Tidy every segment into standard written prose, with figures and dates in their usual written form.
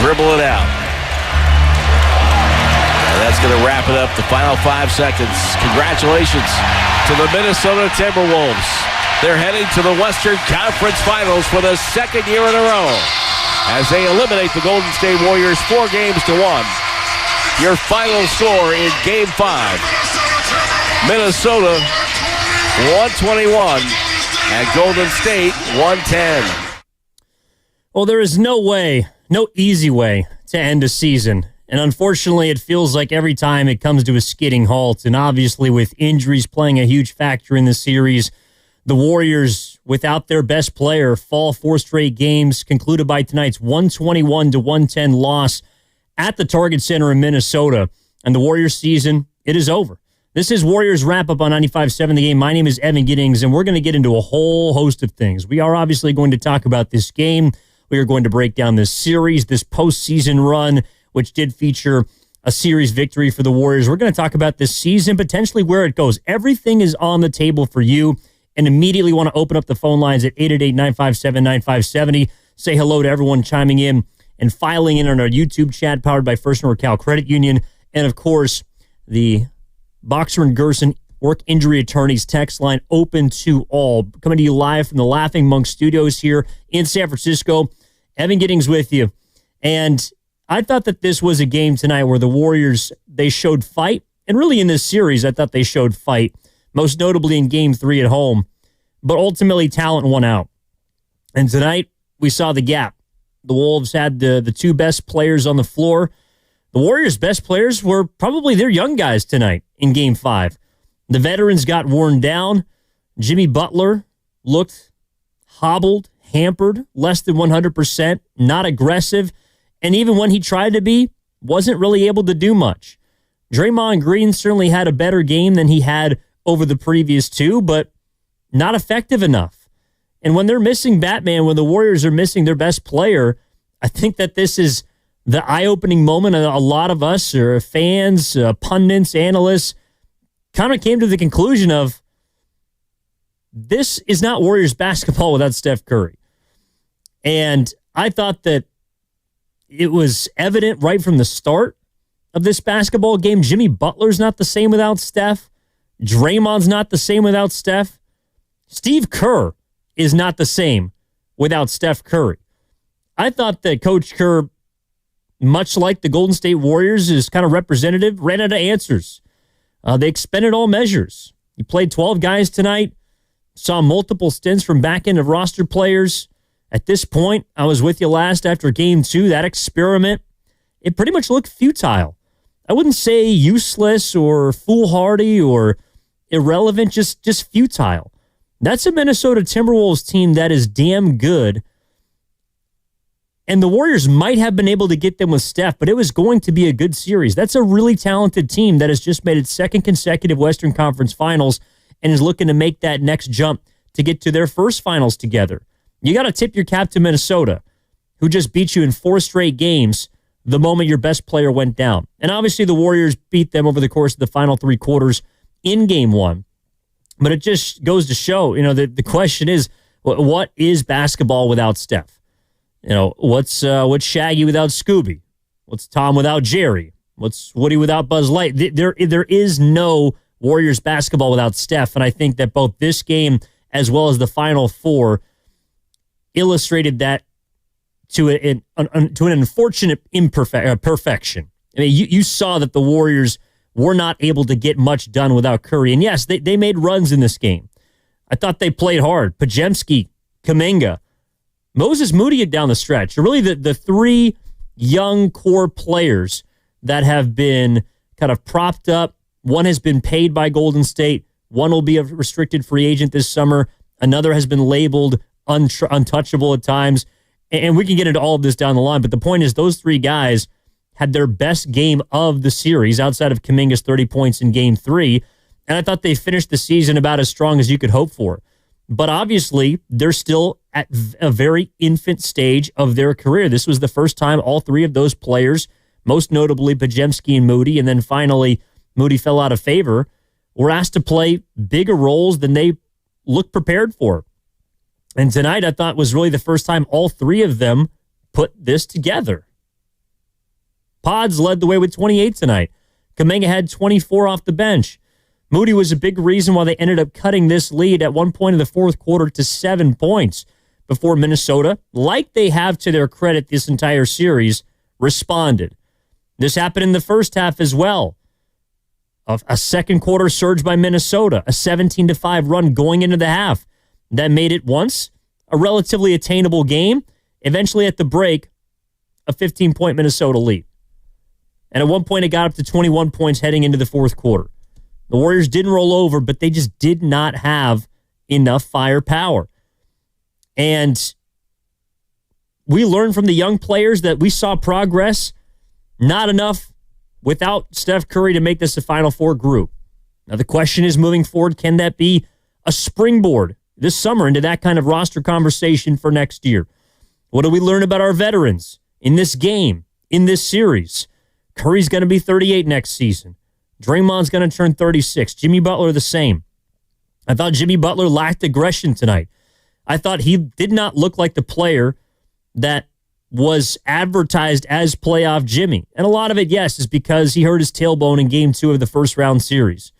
dribble it out. And that's going to wrap it up. The final 5 seconds. Congratulations to the Minnesota Timberwolves. They're heading to the Western Conference Finals for the second year in a row as they eliminate the Golden State Warriors 4-1. Your final score in Game 5. Minnesota 121 and Golden State 110. Well, there is no easy way to end a season. And unfortunately, it feels like every time it comes to a skidding halt. And obviously, with injuries playing a huge factor in the series, the Warriors, without their best player, fall 4 straight games, concluded by tonight's 121-110 loss at the Target Center in Minnesota. And the Warriors season, it is over. This is Warriors Wrap-Up on 95.7 The Game. My name is Evan Giddings, and we're going to get into a whole host of things. We are obviously going to talk about this game. We are going to break down this series, this postseason run, which did feature a series victory for the Warriors. We're going to talk about this season, potentially where it goes. Everything is on the table for you. And immediately want to open up the phone lines at 888-957-9570. Say hello to everyone chiming in and filing in on our YouTube chat powered by First NorCal Credit Union. And, of course, the Boxer and Gerson Work Injury Attorneys text line open to all. Coming to you live from the Laughing Monk Studios here in San Francisco. Evan Giddings with you. And I thought that this was a game tonight where the Warriors, they showed fight. And really in this series, I thought they showed fight. Most notably in Game 3 at home. But ultimately, talent won out. And tonight, we saw the gap. The Wolves had the 2 best players on the floor. The Warriors' best players were probably their young guys tonight in Game 5. The veterans got worn down. Jimmy Butler looked hobbled, hampered, less than 100%, not aggressive. And even when he tried to be, wasn't really able to do much. Draymond Green certainly had a better game than he had over the previous 2, but not effective enough. And when they're missing Batman, when the Warriors are missing their best player, I think that this is the eye-opening moment. A lot of us, or fans, pundits, analysts, kind of came to the conclusion of this is not Warriors basketball without Steph Curry. And I thought that it was evident right from the start of this basketball game. Jimmy Butler's not the same without Steph. Draymond's not the same without Steph. Steve Kerr is not the same without Steph Curry. I thought that Coach Kerr, much like the Golden State Warriors, is kind of representative, ran out of answers. They expended all measures. He played 12 guys tonight, saw multiple stints from back-end of roster players. At this point, I was with you last after Game 2, that experiment, it pretty much looked futile. I wouldn't say useless or foolhardy or irrelevant, just futile. That's a Minnesota Timberwolves team that is damn good. And the Warriors might have been able to get them with Steph, but it was going to be a good series. That's a really talented team that has just made its 2nd consecutive Western Conference Finals and is looking to make that next jump to get to their first finals together. You got to tip your cap to Minnesota, who just beat you in 4 straight games the moment your best player went down. And obviously the Warriors beat them over the course of the final 3 quarters in Game 1. But it just goes to show, the question is, what is basketball without Steph? What's Shaggy without Scooby? What's Tom without Jerry? What's Woody without Buzz Light? There is no Warriors basketball without Steph, and I think that both this game as well as the Final 4 illustrated that to an unfortunate perfection. I mean, you saw that the Warriors were not able to get much done without Curry. And yes, they made runs in this game. I thought they played hard. Podziemski, Kuminga, Moses Moody down the stretch. Really the 3 young core players that have been kind of propped up. One has been paid by Golden State. One will be a restricted free agent this summer. Another has been labeled untouchable at times. And we can get into all of this down the line. But the point is those 3 guys had their best game of the series outside of Kuminga's 30 points in Game 3. And I thought they finished the season about as strong as you could hope for. But obviously, they're still at a very infant stage of their career. This was the first time all 3 of those players, most notably Podziemski and Moody, and then finally Moody fell out of favor, were asked to play bigger roles than they looked prepared for. And tonight, I thought was really the first time all 3 of them put this together. Pods led the way with 28 tonight. Kuminga had 24 off the bench. Moody was a big reason why they ended up cutting this lead at one point in the fourth quarter to 7 points before Minnesota, like they have to their credit this entire series, responded. This happened in the first half as well. A second quarter surge by Minnesota, a 17-5 run going into the half. That made it once a relatively attainable game. Eventually at the break, a 15-point Minnesota lead. And at one point, it got up to 21 points heading into the fourth quarter. The Warriors didn't roll over, but they just did not have enough firepower. And we learned from the young players that we saw progress, not enough without Steph Curry to make this a Final Four group. Now, the question is, moving forward, can that be a springboard this summer into that kind of roster conversation for next year? What do we learn about our veterans in this game, in this series? Curry's going to be 38 next season. Draymond's going to turn 36. Jimmy Butler the same. I thought Jimmy Butler lacked aggression tonight. I thought he did not look like the player that was advertised as playoff Jimmy. And a lot of it, yes, is because he hurt his tailbone in game 2 of the first round series.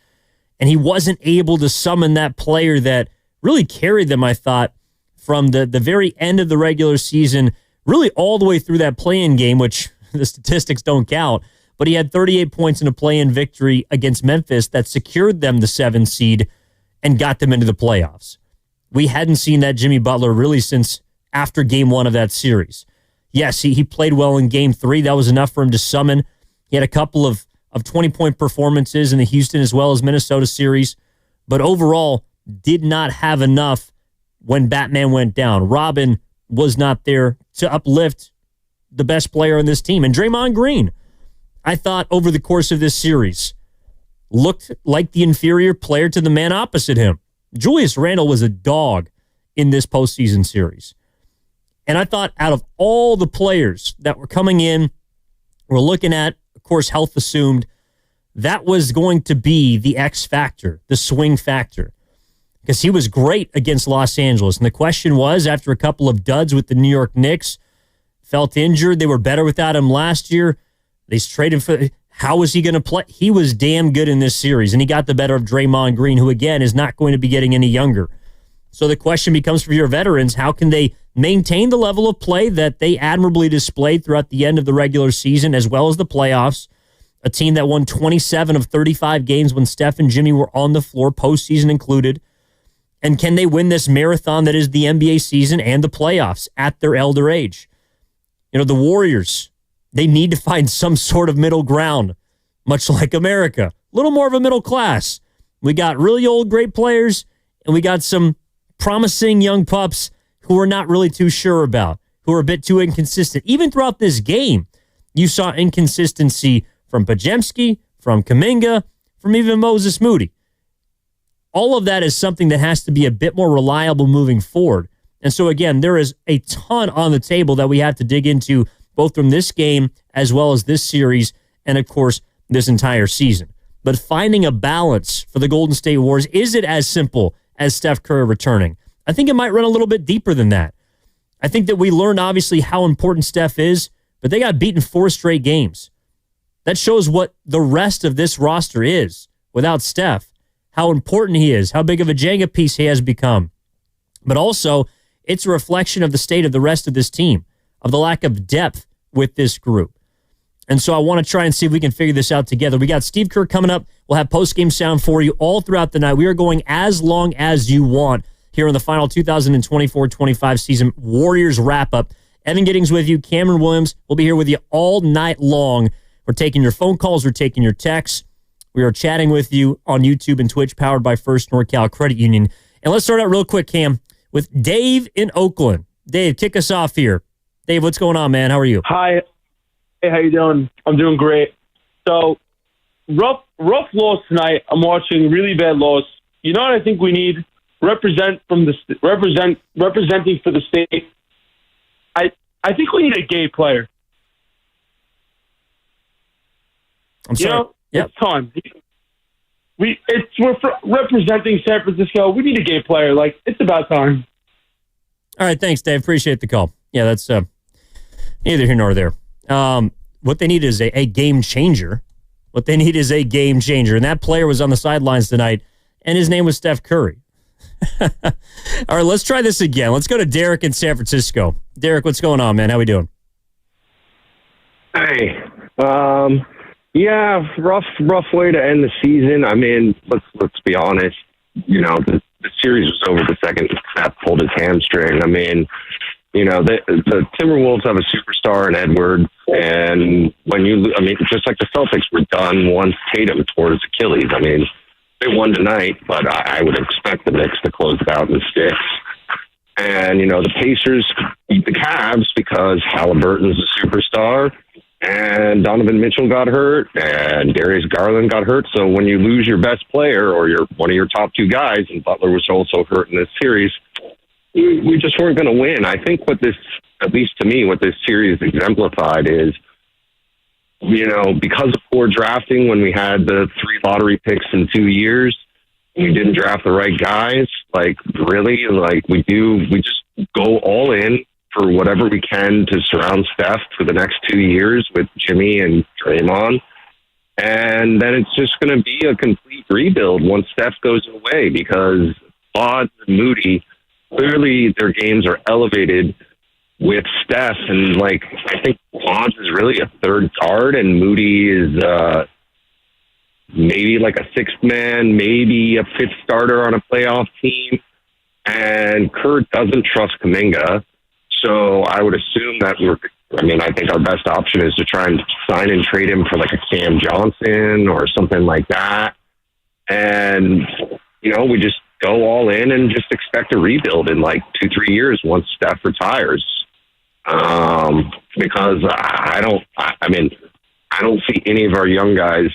And he wasn't able to summon that player that really carried them, I thought, from the very end of the regular season, really all the way through that play-in game, which the statistics don't count. But he had 38 points in a play-in victory against Memphis that secured them the 7 seed and got them into the playoffs. We hadn't seen that Jimmy Butler really since after game 1 of that series. Yes, he played well in game 3. That was enough for him to summon. He had a couple of 20-point performances in the Houston as well as Minnesota series, but overall did not have enough when Batman went down. Robin was not there to uplift the best player on this team. And Draymond Green, I thought over the course of this series, looked like the inferior player to the man opposite him. Julius Randle was a dog in this postseason series. And I thought out of all the players that were coming in, we're looking at, of course, health assumed, that was going to be the X factor, the swing factor. Because he was great against Los Angeles. And the question was, after a couple of duds with the New York Knicks, felt injured, they were better without him last year. They traded for, how was he going to play? He was damn good in this series, and he got the better of Draymond Green, who, again, is not going to be getting any younger. So the question becomes for your veterans, how can they maintain the level of play that they admirably displayed throughout the end of the regular season as well as the playoffs? A team that won 27 of 35 games when Steph and Jimmy were on the floor, postseason included. And can they win this marathon that is the NBA season and the playoffs at their elder age? You know, the Warriors, they need to find some sort of middle ground, much like America. A little more of a middle class. We got really old, great players, and we got some promising young pups who we're not really too sure about, who are a bit too inconsistent. Even throughout this game, you saw inconsistency from Podziemski, from Kuminga, from even Moses Moody. All of that is something that has to be a bit more reliable moving forward. And so, again, there is a ton on the table that we have to dig into, both from this game as well as this series and, of course, this entire season. But finding a balance for the Golden State Warriors, is it as simple as Steph Curry returning? I think it might run a little bit deeper than that. I think that we learned, obviously, how important Steph is, but they got beaten 4 straight games. That shows what the rest of this roster is without Steph, how important he is, how big of a Jenga piece he has become. But also, it's a reflection of the state of the rest of this team, of the lack of depth with this group. And so I want to try and see if we can figure this out together. We got Steve Kerr coming up. We'll have post-game sound for you all throughout the night. We are going as long as you want here in the final 2024-25 season Warriors wrap-up. Evan Giddings with you. Cameron Williams will be here with you all night long. We're taking your phone calls. We're taking your texts. We are chatting with you on YouTube and Twitch, powered by First NorCal Credit Union. And let's start out real quick, Cam, with Dave in Oakland. Dave, kick us off here. Dave, what's going on, man? How are you? Hi. Hey, how you doing? I'm doing great. So, rough loss tonight. I'm watching really bad loss. You know what I think we need? Representing for the state. I think we need a gay player. I'm sorry. You know, yep. It's time. We're representing San Francisco. We need a gay player. Like, it's about time. All right, thanks, Dave. Appreciate the call. Yeah, that's neither here nor there. what they need is a game changer. What they need is a game changer. And that player was on the sidelines tonight, and his name was Steph Curry. All right, let's try this again. Let's go to Derek in San Francisco. Derek, what's going on, man? How we doing? Hey, yeah, rough way to end the season. I mean, let's be honest. You know, the series was over the second Steph pulled his hamstring. I mean, you know, the Timberwolves have a superstar in Edwards, and just like the Celtics were done once Tatum tore his Achilles. I mean, they won tonight, but I would expect the Knicks to close it out in 6. And, you know, the Pacers beat the Cavs because Halliburton's a superstar, and Donovan Mitchell got hurt, and Darius Garland got hurt. So when you lose your best player or one of your top 2 guys, and Butler was also hurt in this series, we just weren't going to win. I think what this, at least to me, what this series exemplified is, you know, because of poor drafting when we had the 3 lottery picks in 2 years, we didn't draft the right guys. Like, really, like we just go all in for whatever we can to surround Steph for the next 2 years with Jimmy and Draymond. And then it's just going to be a complete rebuild once Steph goes away, because Claude and Moody, clearly their games are elevated with Steph. And, like, I think Claude is really a third guard, and Moody is maybe like a 6th man, maybe a 5th starter on a playoff team. And Kurt doesn't trust Kuminga. So I would assume that I think our best option is to try and sign and trade him for like a Cam Johnson or something like that. And, you know, we just go all in and just expect a rebuild in like 2-3 years once Steph retires. Because I don't see any of our young guys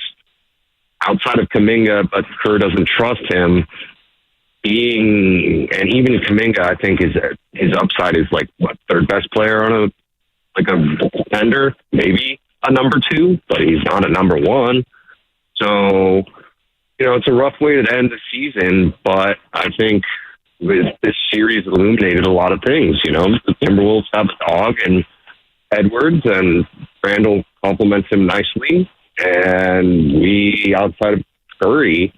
outside of Kuminga, but Kerr doesn't trust him. And even Kuminga, I think his upside is like what, 3rd best player on a contender, maybe a number 2, but he's not a number 1. So, you know, it's a rough way to end the season, but I think this series illuminated a lot of things. You know, the Timberwolves have a dog and Edwards, and Randall compliments him nicely, and we, outside of Curry,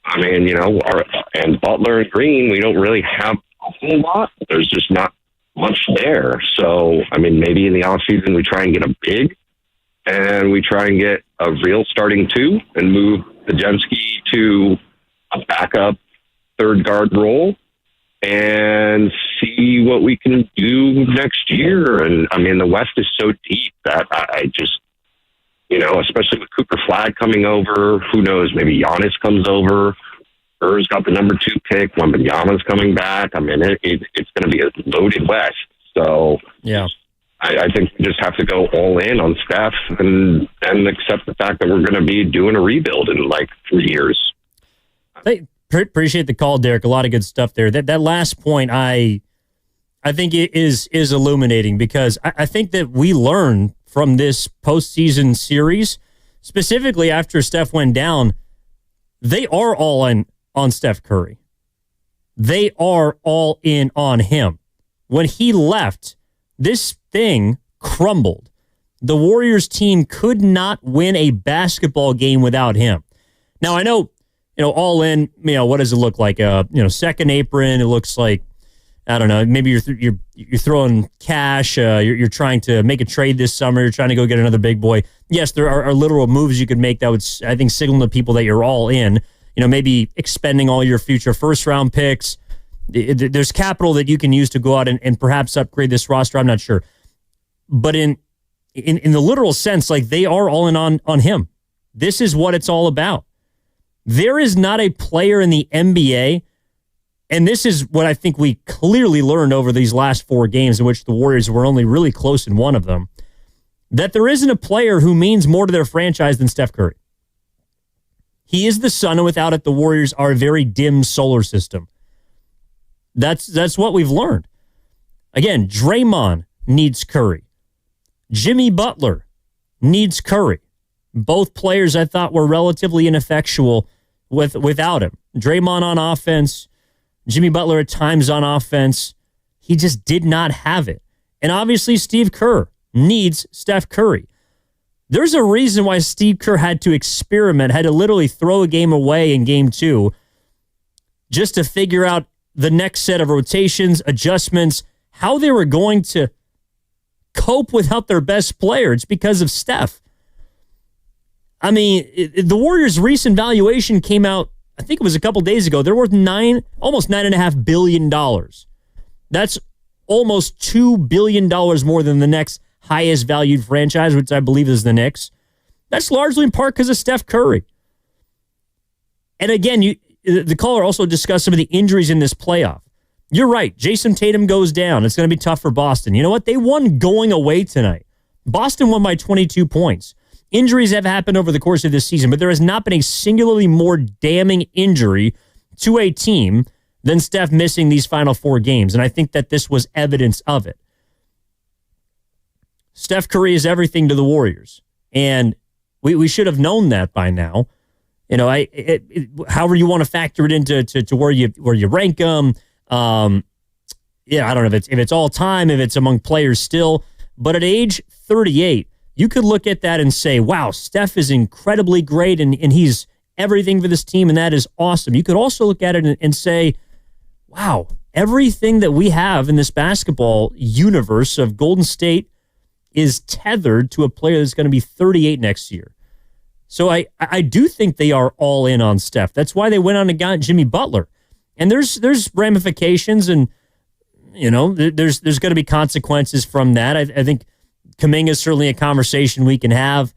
I mean, you know, and Butler and Green, we don't really have a whole lot. There's just not much there. So, I mean, maybe in the offseason we try and get a big, and we try and get a real starting 2 and move Podziemski to a backup 3rd guard role and see what we can do next year. And, I mean, the West is so deep that I just, you know, especially with Cooper Flag coming over, who knows, maybe Giannis comes over. Kerr's got the number 2 pick. Wembanyama's coming back. I mean, it's going to be a loaded West. So, yeah, I think we just have to go all in on Steph and accept the fact that we're going to be doing a rebuild in like 3 years. I appreciate the call, Derek. A lot of good stuff there. That last point, I think it is illuminating, because I think that we learn from this postseason series, specifically after Steph went down, they are all in on Steph Curry. They are all in on him. When he left, this thing crumbled. The Warriors team could not win a basketball game without him. Now, I know, you know, all in, you know, what does it look like? Second apron, it looks like, I don't know, maybe you're throwing cash, you're trying to make a trade this summer, you're trying to go get another big boy. Yes, there are literal moves you could make that would, I think, signal to people that you're all in. You know, maybe expending all your future first-round picks. There's capital that you can use to go out and perhaps upgrade this roster. I'm not sure. But in the literal sense, like, they are all in on him. This is what it's all about. There is not a player in the NBA, and this is what I think we clearly learned over these last 4 games, in which the Warriors were only really close in one of them, that there isn't a player who means more to their franchise than Steph Curry. He is the sun, and without it, the Warriors are a very dim solar system. That's what we've learned. Again, Draymond needs Curry. Jimmy Butler needs Curry. Both players I thought were relatively ineffectual without him. Draymond on offense, Jimmy Butler at times on offense. He just did not have it. And obviously Steve Kerr needs Steph Curry. There's a reason why Steve Kerr had to experiment, had to literally throw a game away in game 2 just to figure out the next set of rotations, adjustments, how they were going to cope without their best player. It's because of Steph. I mean, the Warriors' recent valuation came out, I think it was a couple days ago. They're worth almost $9.5 billion. That's almost $2 billion more than the next highest valued franchise, which I believe is the Knicks. That's largely in part because of Steph Curry. And again, the caller also discussed some of the injuries in this playoff. You're right. Jason Tatum goes down. It's going to be tough for Boston. You know what? They won going away tonight. Boston won by 22 points. Injuries have happened over the course of this season, but there has not been a singularly more damning injury to a team than Steph missing these final 4 games. And I think that this was evidence of it. Steph Curry is everything to the Warriors. And we should have known that by now. You know, however you want to factor it into to where you rank them. I don't know if it's all time, if it's among players still. But at age 38, you could look at that and say, wow, Steph is incredibly great and he's everything for this team, and that is awesome. You could also look at it and say, wow, everything that we have in this basketball universe of Golden State is tethered to a player that's going to be 38 next year. So I do think they are all in on Steph. That's why they went on and got Jimmy Butler. And there's ramifications, and you know there's going to be consequences from that. I think Kuminga is certainly a conversation we can have.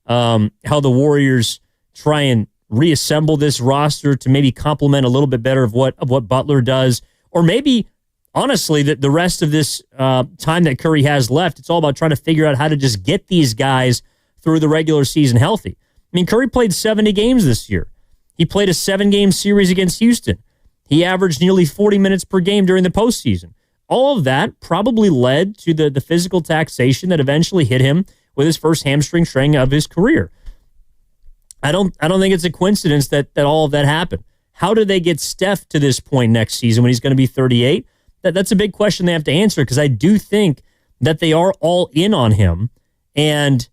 How the Warriors try and reassemble this roster to maybe complement a little bit better of what Butler does, or maybe honestly that the rest of this time that Curry has left, it's all about trying to figure out how to just get these guys through the regular season healthy. I mean, Curry played 70 games this year. He played a 7-game series against Houston. He averaged nearly 40 minutes per game during the postseason. All of that probably led to the physical taxation that eventually hit him with his first hamstring strain of his career. I don't think it's a coincidence that all of that happened. How do they get Steph to this point next season when he's going to be 38? That's a big question they have to answer, because I do think that they are all in on him, and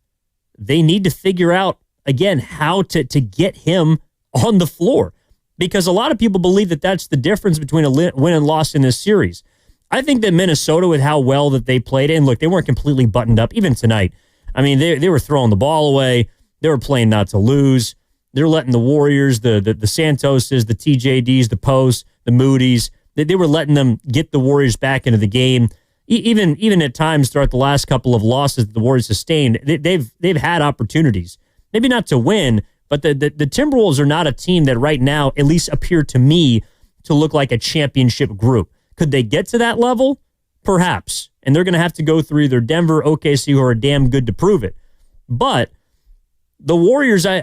they need to figure out, again, how to get him on the floor, because a lot of people believe that that's the difference between a win and loss in this series. I think that Minnesota, with how well that they played, and look, they weren't completely buttoned up, even tonight. I mean, they were throwing the ball away. They were playing not to lose. They're letting the Warriors, the Santoses, the TJDs, the Posts, the Moody's, they were letting them get the Warriors back into the game. Even at times throughout the last couple of losses that the Warriors sustained, they've had opportunities. Maybe not to win, but the Timberwolves are not a team that right now at least appear to me to look like a championship group. Could they get to that level? Perhaps. And they're going to have to go through either Denver, OKC, who are damn good to prove it. But the Warriors, I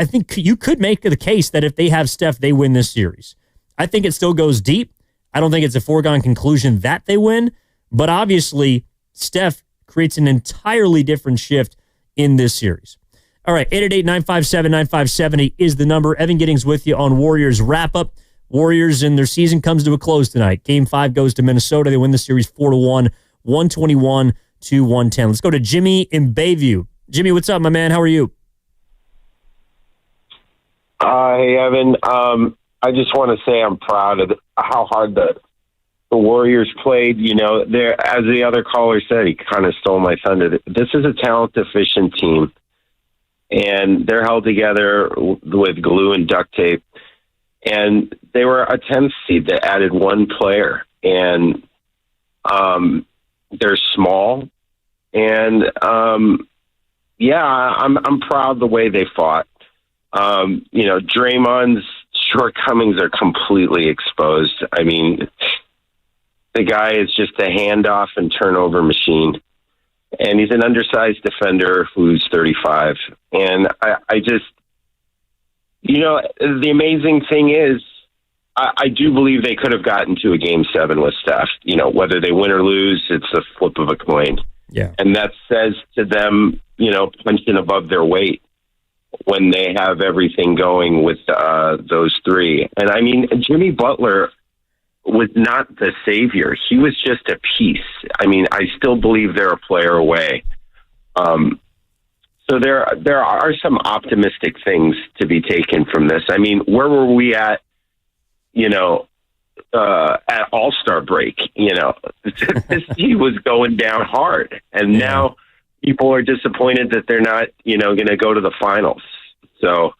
think you could make the case that if they have Steph, they win this series. I think it still goes deep. I don't think it's a foregone conclusion that they win, but obviously Steph creates an entirely different shift in this series. All right, 888-957-9570 is the number. Evan Giddings with you on Warriors wrap-up. Warriors and their season comes to a close tonight. Game 5 goes to Minnesota. They win the series 4-1, 121-110. Let's go to Jimmy in Bayview. Jimmy, what's up, my man? How are you? Hey, Evan. I just want to say I'm proud of how hard the Warriors played. You know, as the other caller said, he kind of stole my thunder. This is a talent-deficient team, and they're held together with glue and duct tape. And they were a 10th seed that added one player, and they're small. And I'm proud the way they fought. Draymond's shortcomings are completely exposed. I mean, the guy is just a handoff and turnover machine, and he's an undersized defender who's 35. And I just. The amazing thing is, I do believe they could have gotten to a Game 7 with Steph. Whether they win or lose, it's a flip of a coin. Yeah. And that says to them, punching above their weight when they have everything going with those three. And, I mean, Jimmy Butler was not the savior. He was just a piece. I mean, I still believe they're a player away So there are some optimistic things to be taken from this. I mean, where were we at, at All-Star break? This team was going down hard, and now people are disappointed that they're not, going to go to the finals. So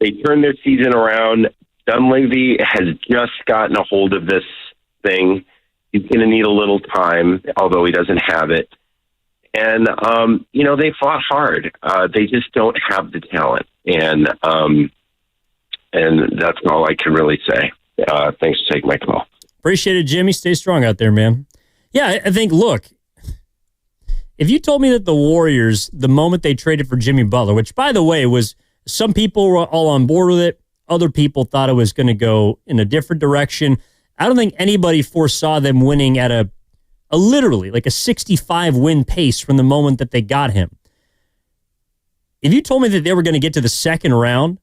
they turned their season around. Dunleavy has just gotten a hold of this thing. He's going to need a little time, although he doesn't have it. And, they fought hard. They just don't have the talent. And that's all I can really say. Thanks for taking my call. Appreciate it, Jimmy. Stay strong out there, man. Yeah, I think, look, if you told me that the Warriors, the moment they traded for Jimmy Butler, which, by the way, was some people were all on board with it. Other people thought it was going to go in a different direction. I don't think anybody foresaw them winning at a literally like a 65-win pace from the moment that they got him. If you told me that they were going to get to the second round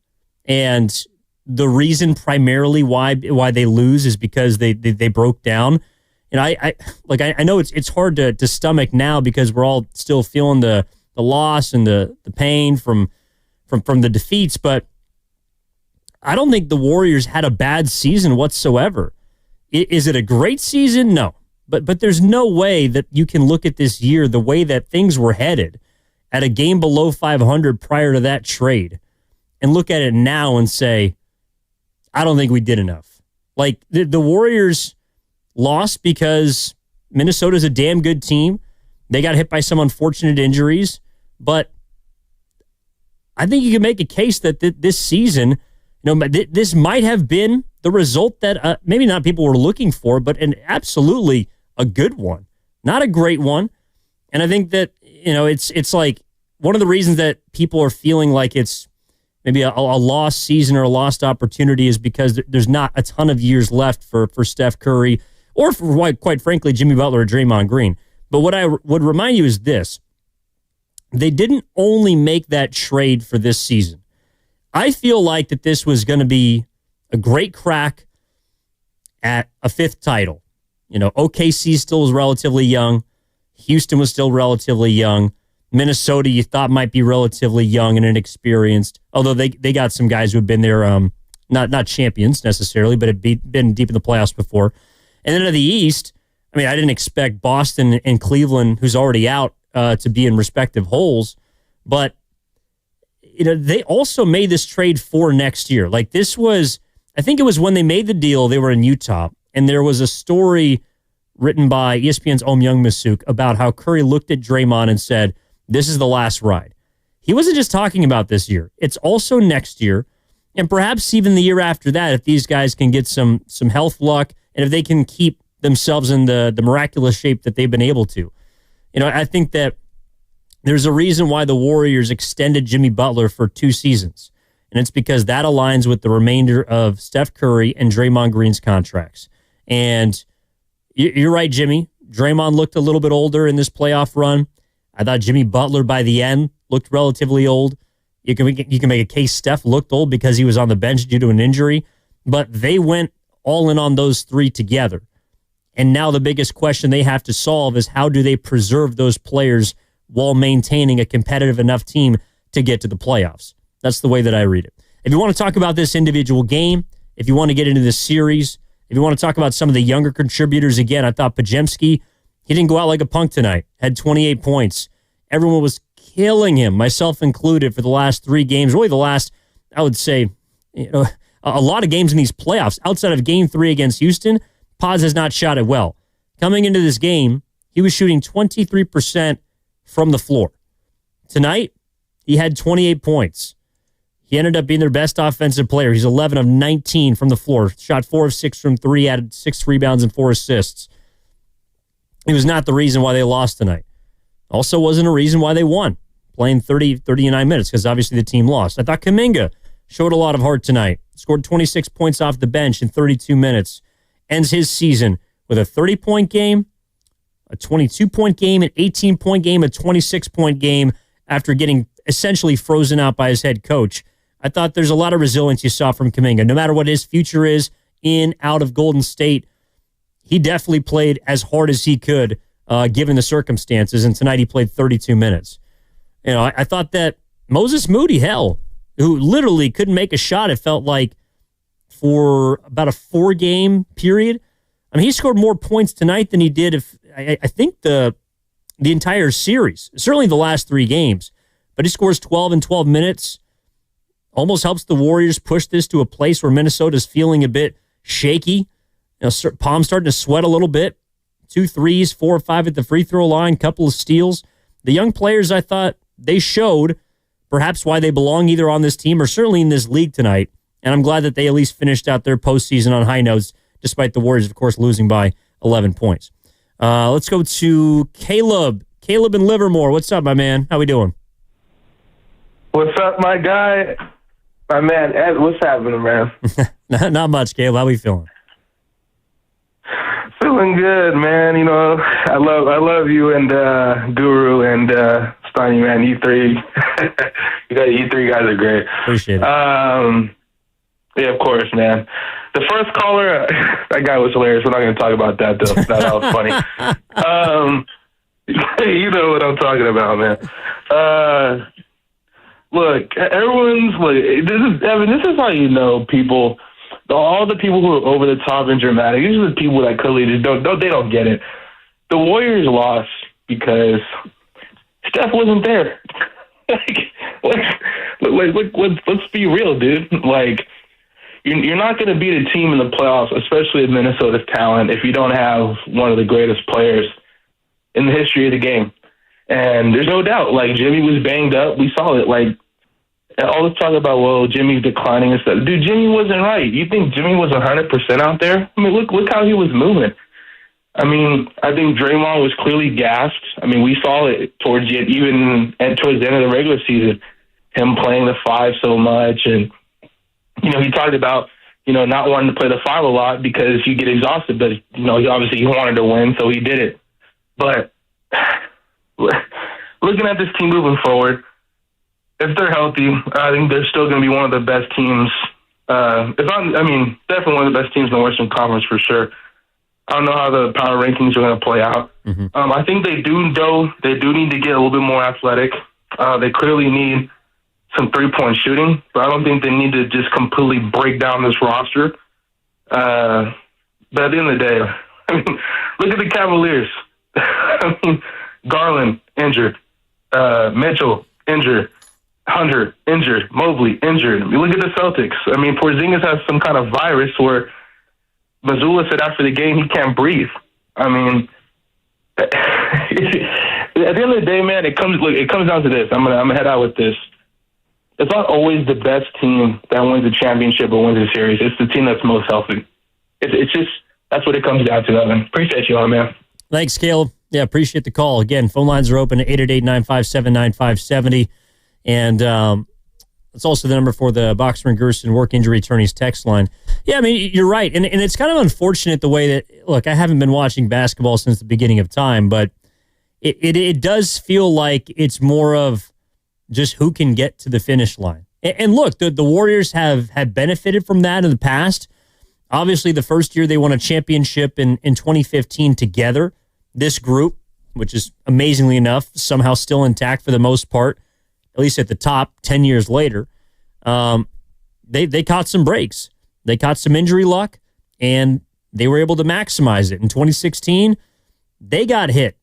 and the reason primarily why they lose is because they broke down, and I know it's hard to stomach now because we're all still feeling the loss and the pain from the defeats, but I don't think the Warriors had a bad season whatsoever. Is it a great season? No. But there's no way that you can look at this year the way that things were headed at a game below 500 prior to that trade and look at it now and say, I don't think we did enough. Like, the Warriors lost because Minnesota's a damn good team. They got hit by some unfortunate injuries, but I think you can make a case that this season, this might have been the result that maybe not people were looking for, but absolutely a good one, not a great one. And I think that, it's like one of the reasons that people are feeling like it's maybe a lost season or a lost opportunity is because there's not a ton of years left for Steph Curry or for, quite frankly, Jimmy Butler or Draymond Green. But what I would remind you is this. They didn't only make that trade for this season. I feel like that this was going to be a great crack at a fifth title. OKC still was relatively young. Houston was still relatively young. Minnesota, you thought might be relatively young and inexperienced, although they got some guys who have been there, not champions necessarily, but have been deep in the playoffs before. And then to the East, I didn't expect Boston and Cleveland, who's already out, to be in respective holes, but they also made this trade for next year. Like, this was, I think it was when they made the deal, they were in Utah, and there was a story written by ESPN's Om Young-Masuk about how Curry looked at Draymond and said, this is the last ride. He wasn't just talking about this year. It's also next year, and perhaps even the year after that, if these guys can get some health luck, and if they can keep themselves in the miraculous shape that they've been able to. I think that there's a reason why the Warriors extended Jimmy Butler for 2 seasons, and it's because that aligns with the remainder of Steph Curry and Draymond Green's contracts. And you're right, Jimmy. Draymond looked a little bit older in this playoff run. I thought Jimmy Butler by the end looked relatively old. You can make a case Steph looked old because he was on the bench due to an injury, but they went all in on those 3 together. And now the biggest question they have to solve is how do they preserve those players while maintaining a competitive enough team to get to the playoffs? That's the way that I read it. If you want to talk about this individual game, if you want to get into this series, if you want to talk about some of the younger contributors, again, I thought Podziemski, he didn't go out like a punk tonight, had 28 points. Everyone was killing him, myself included, for the last 3 games, really the last, I would say, a lot of games in these playoffs. Outside of Game 3 against Houston, Pods has not shot it well. Coming into this game, he was shooting 23% from the floor. Tonight, he had 28 points. He ended up being their best offensive player. He's 11 of 19 from the floor. Shot 4 of 6 from 3, added 6 rebounds and 4 assists. He was not the reason why they lost tonight. Also wasn't a reason why they won, playing 39 minutes, because obviously the team lost. I thought Kuminga showed a lot of heart tonight. Scored 26 points off the bench in 32 minutes. Ends his season with a 30-point game, a 22-point game, an 18-point game, a 26-point game after getting essentially frozen out by his head coach. I thought there's a lot of resilience you saw from Kuminga. No matter what his future is in, out of Golden State, he definitely played as hard as he could given the circumstances, and tonight he played 32 minutes. I thought that Moses Moody, who literally couldn't make a shot, it felt like, for about a 4-game period. I mean, he scored more points tonight than he did, I think, the entire series, certainly the last 3 games. But he scores 12 in 12 minutes, almost helps the Warriors push this to a place where Minnesota's feeling a bit shaky. Palm's starting to sweat a little bit. 2 threes, 4 or 5 at the free throw line, couple of steals. The young players, I thought, they showed perhaps why they belong either on this team or certainly in this league tonight. And I'm glad that they at least finished out their postseason on high notes, despite the Warriors, of course, losing by 11 points. Let's go to Caleb. Caleb in Livermore. What's up, my man? How we doing? What's up, my guy? My man, Ed, what's happening, man? Not much, Caleb. How we feeling? Feeling good, man. I love you and Guru and Steiny, man. You three, you three guys are great. Appreciate it. Yeah, of course, man. The first caller, that guy was hilarious. We're not going to talk about that, though. That was funny. You know what I'm talking about, man. Look, this is how you know people. All the people who are over the top and dramatic, these are the people that clearly just don't get it. The Warriors lost because Steph wasn't there. Let's be real, dude. You're not going to beat a team in the playoffs, especially Minnesota's talent, if you don't have one of the greatest players in the history of the game. And there's no doubt, Jimmy was banged up. We saw it. All this talk about, well, Jimmy's declining and stuff. Dude, Jimmy wasn't right. You think Jimmy was 100% out there? I mean, look how he was moving. I mean, I think Draymond was clearly gassed. I mean, we saw it towards the end of the regular season, him playing the 5 so much. And, he talked about, not wanting to play the 5 a lot because you get exhausted. But, he wanted to win, so he did it. But looking at this team moving forward, if they're healthy, I think they're still going to be one of the best teams. Definitely one of the best teams in the Western Conference for sure. I don't know how the power rankings are going to play out. Mm-hmm. I think they do need to get a little bit more athletic. They clearly need some 3-point shooting, but I don't think they need to just completely break down this roster. But at the end of the day, look at the Cavaliers. Garland injured, Mitchell injured, Hunter injured, Mobley injured. Look at the Celtics. Porzingis has some kind of virus where Mazzulla said after the game he can't breathe. At the end of the day, man, it comes down to this. I'm gonna head out with this. It's not always the best team that wins the championship or wins the series. It's the team that's most healthy. It's just that's what it comes down to, Evan. Appreciate you all, man. Thanks, Caleb. Yeah, appreciate the call. Again, phone lines are open at 888-957-9570. And it's also the number for the Boxer and Gerson Work Injury Attorneys text line. Yeah, you're right. And it's kind of unfortunate the way that, look, I haven't been watching basketball since the beginning of time, but it does feel like it's more of just who can get to the finish line. And look, the Warriors have benefited from that in the past. Obviously, the first year they won a championship in 2015 together, this group, which is amazingly enough, somehow still intact for the most part, at least at the top 10 years later, they caught some breaks. They caught some injury luck, and they were able to maximize it. In 2016, they got hit.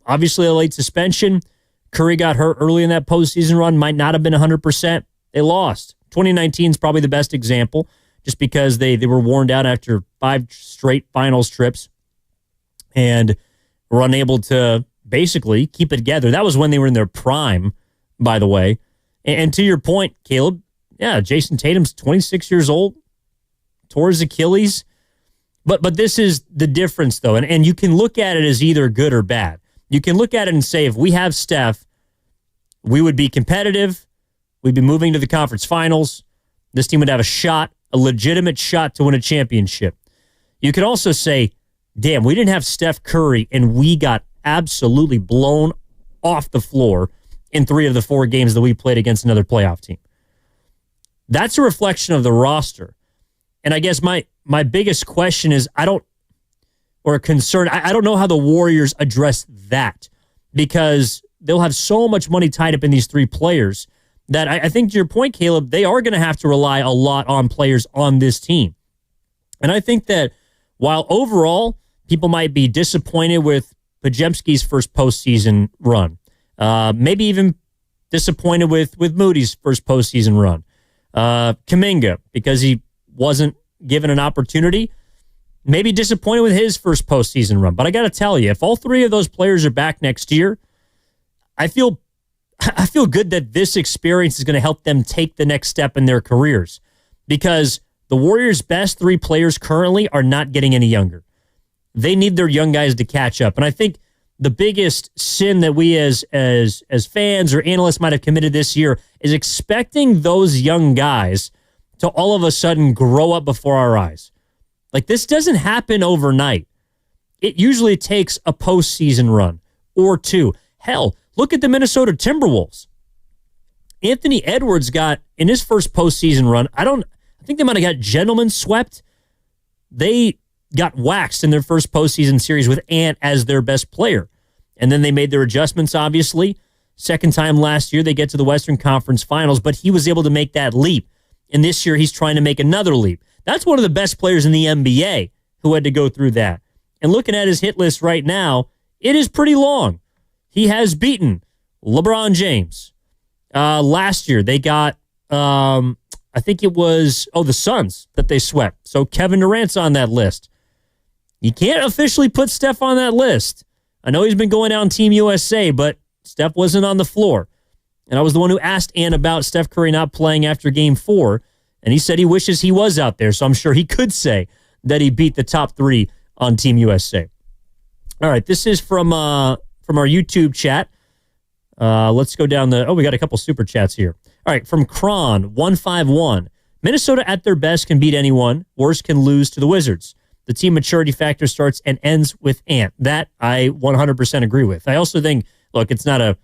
Obviously a late suspension. Curry got hurt early in that postseason run, might not have been 100%. They lost. 2019 is probably the best example, just because they were worn down after 5 straight finals trips and were unable to basically keep it together. That was when they were in their prime, by the way. And to your point, Caleb, yeah, Jason Tatum's 26 years old, tore his Achilles. But this is the difference, though, and you can look at it as either good or bad. You can look at it and say, if we have Steph, we would be competitive. We'd be moving to the conference finals. This team would have a legitimate shot to win a championship. You could also say, damn, we didn't have Steph Curry, and we got absolutely blown off the floor in 3 of the 4 games that we played against another playoff team. That's a reflection of the roster. And I guess my biggest question is, or a concern. I don't know how the Warriors address that because they'll have so much money tied up in these three players that I think, to your point, Caleb, they are going to have to rely a lot on players on this team. And I think that while overall people might be disappointed with Podziemski's first postseason run, maybe even disappointed with Moody's first postseason run, Kuminga, because he wasn't given an opportunity, maybe disappointed with his first postseason run. But I got to tell you, if all three of those players are back next year, I feel good that this experience is going to help them take the next step in their careers, because the Warriors' best three players currently are not getting any younger. They need their young guys to catch up. And I think the biggest sin that we as fans or analysts might have committed this year is expecting those young guys to all of a sudden grow up before our eyes. Like, this doesn't happen overnight. It usually takes a postseason run or two. Hell, look at the Minnesota Timberwolves. Anthony Edwards got, in his first postseason run, I think they might have got gentlemen swept. They got waxed in their first postseason series with Ant as their best player. And then they made their adjustments, obviously. Second time last year, they get to the Western Conference Finals, but he was able to make that leap. And this year, he's trying to make another leap. That's one of the best players in the NBA who had to go through that. And looking at his hit list right now, it is pretty long. He has beaten LeBron James. Last year, they got, I think it was, the Suns that they swept. So Kevin Durant's on that list. You can't officially put Steph on that list. I know he's been going out on Team USA, but Steph wasn't on the floor. And I was the one who asked Ant about Steph Curry not playing after Game 4, and he said he wishes he was out there, so I'm sure he could say that he beat the top three on Team USA. All right, this is from our YouTube chat. Let's go down we got a couple super chats here. All right, from Kron151. Minnesota at their best can beat anyone. Worst can lose to the Wizards. The team maturity factor starts and ends with Ant. That I 100% agree with. I also think, look, it's not a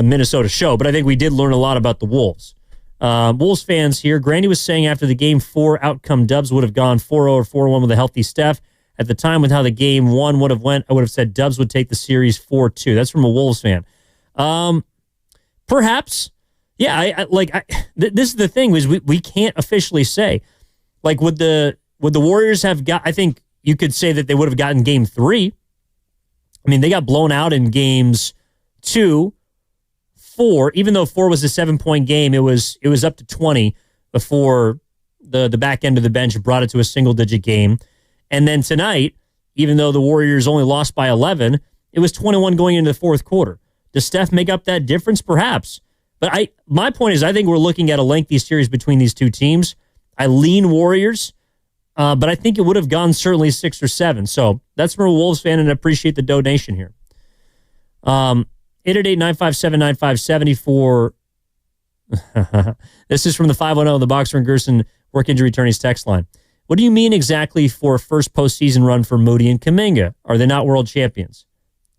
Minnesota show, but I think we did learn a lot about the Wolves. Wolves fans here. Grandy was saying after the Game 4 outcome, Dubs would have gone 4-0 or 4-1 with a healthy Steph. At the time, with how the Game 1 would have went, I would have said Dubs would take the series 4-2. That's from a Wolves fan. Perhaps. Yeah, this is the thing, is we can't officially say. Like, would the Warriors have got, I think you could say that they would have gotten Game 3. I mean, they got blown out in Games 2, 4. Even though 4 was a 7-point game, it was up to 20 before the back end of the bench brought it to a single-digit game. And then tonight, even though the Warriors only lost by 11, it was 21 going into the fourth quarter. Does Steph make up that difference? Perhaps. But my point is, I think we're looking at a lengthy series between these two teams. I lean Warriors, but I think it would have gone certainly 6 or 7. So that's from a Wolves fan, and I appreciate the donation here. 888-957-9570 for... This is from the 510, the Boxer and Gerson work injury attorneys text line. What do you mean exactly for first postseason run for Moody and Kuminga? Are they not world champions?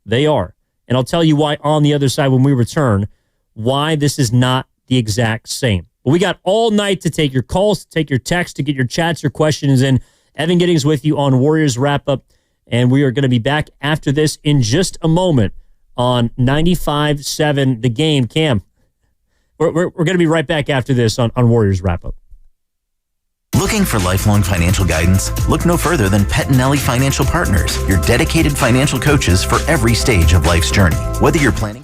They are. And I'll tell you why on the other side when we return, why this is not the exact same. But we got all night to take your calls, to take your texts, to get your chats, your questions in. Evan Giddings with you on Warriors Wrap-Up, and we are going to be back after this in just a moment on 95.7 The Game. Cam, we're going to be right back after this on Warriors Wrap-Up. Looking for lifelong financial guidance? Look no further than Pettinelli Financial Partners, your dedicated financial coaches for every stage of life's journey. Whether you're planning...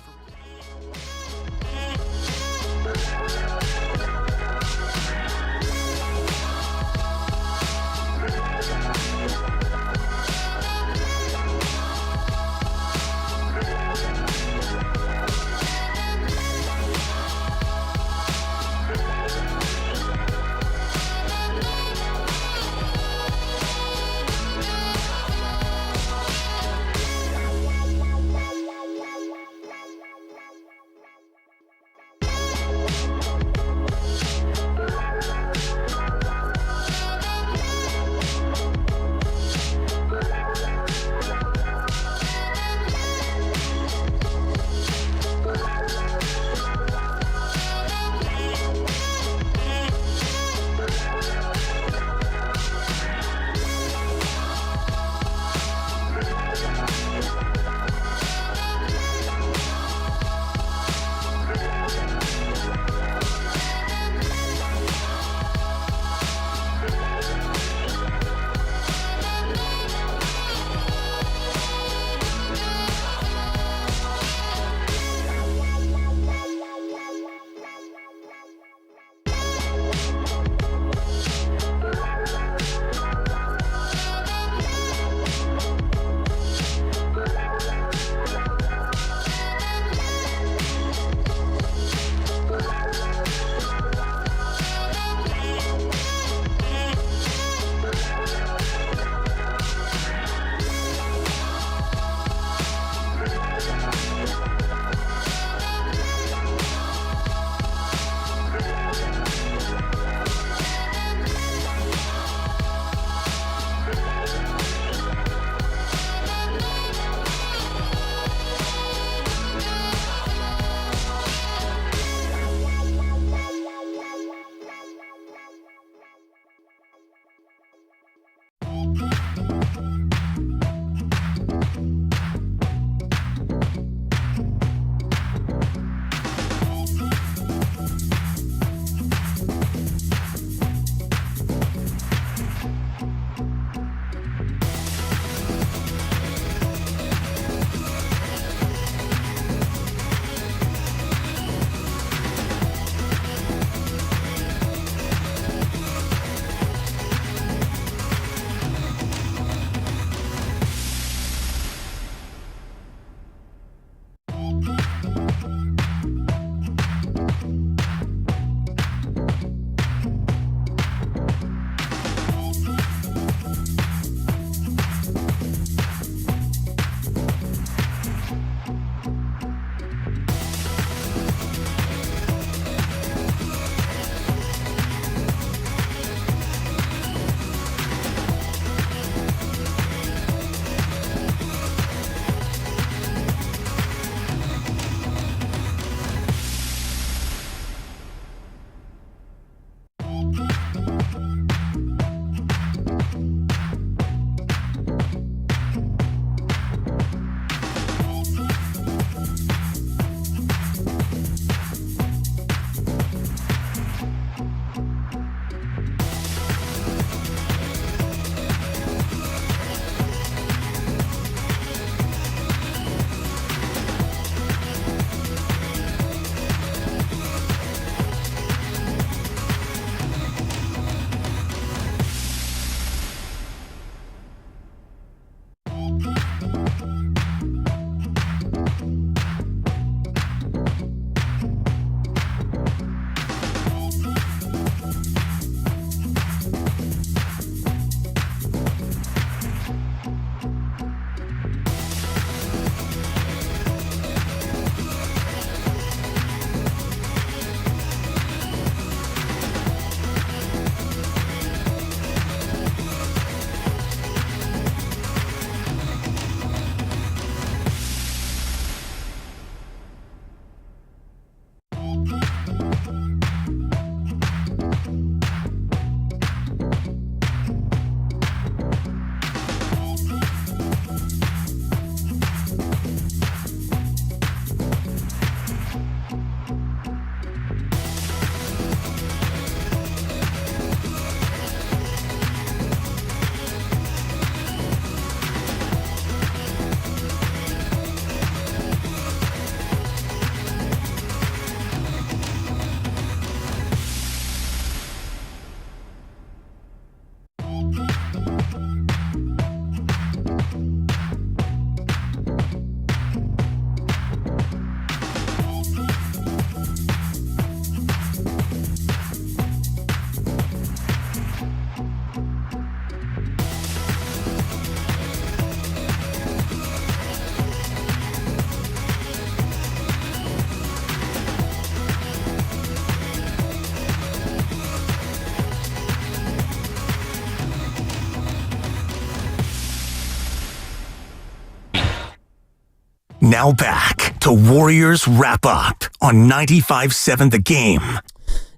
Now back to Warriors Wrap Up on 95.7 The Game.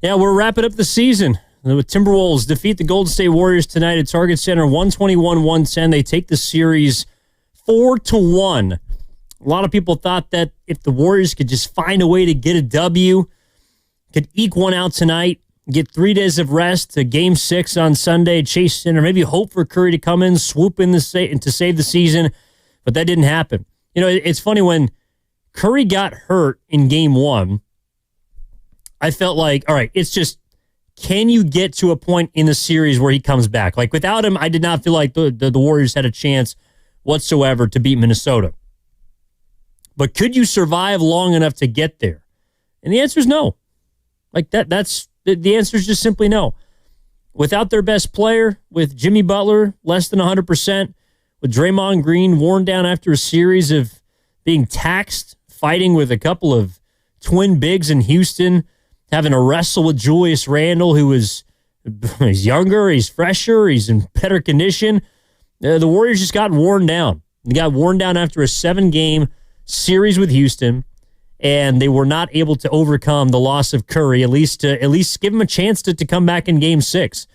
Yeah, we're wrapping up the season. The Timberwolves defeat the Golden State Warriors tonight at Target Center, 121-110. They take the series 4-1. A lot of people thought that if the Warriors could just find a way to get a W, could eke one out tonight, get 3 days of rest to Game 6 on Sunday, chase in, or maybe hope for Curry to come in, swoop in to save the season, but that didn't happen. You know, it's funny, when Curry got hurt in Game 1, I felt like, all right, it's just, can you get to a point in the series where he comes back? Like, without him, I did not feel like the Warriors had a chance whatsoever to beat Minnesota. But could you survive long enough to get there? And the answer is no. Like, that's the answer is just simply no. Without their best player, with Jimmy Butler less than 100%, with Draymond Green worn down after a series of being taxed, fighting with a couple of twin bigs in Houston, having a wrestle with Julius Randle, who he's younger, he's fresher, he's in better condition. The Warriors just got worn down. They got worn down after a 7-game series with Houston, and they were not able to overcome the loss of Curry, at least give him a chance to come back in Game 6.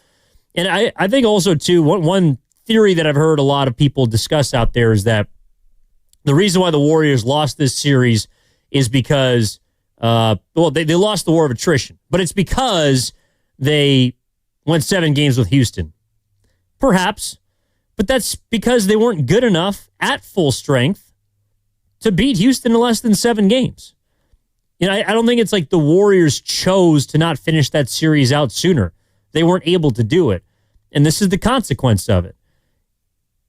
And I think also, too, one theory that I've heard a lot of people discuss out there is that the reason why the Warriors lost this series is because, they lost the war of attrition, but it's because they went 7 games with Houston. Perhaps, but that's because they weren't good enough at full strength to beat Houston in less than 7 games. You know, I don't think it's like the Warriors chose to not finish that series out sooner. They weren't able to do it, and this is the consequence of it.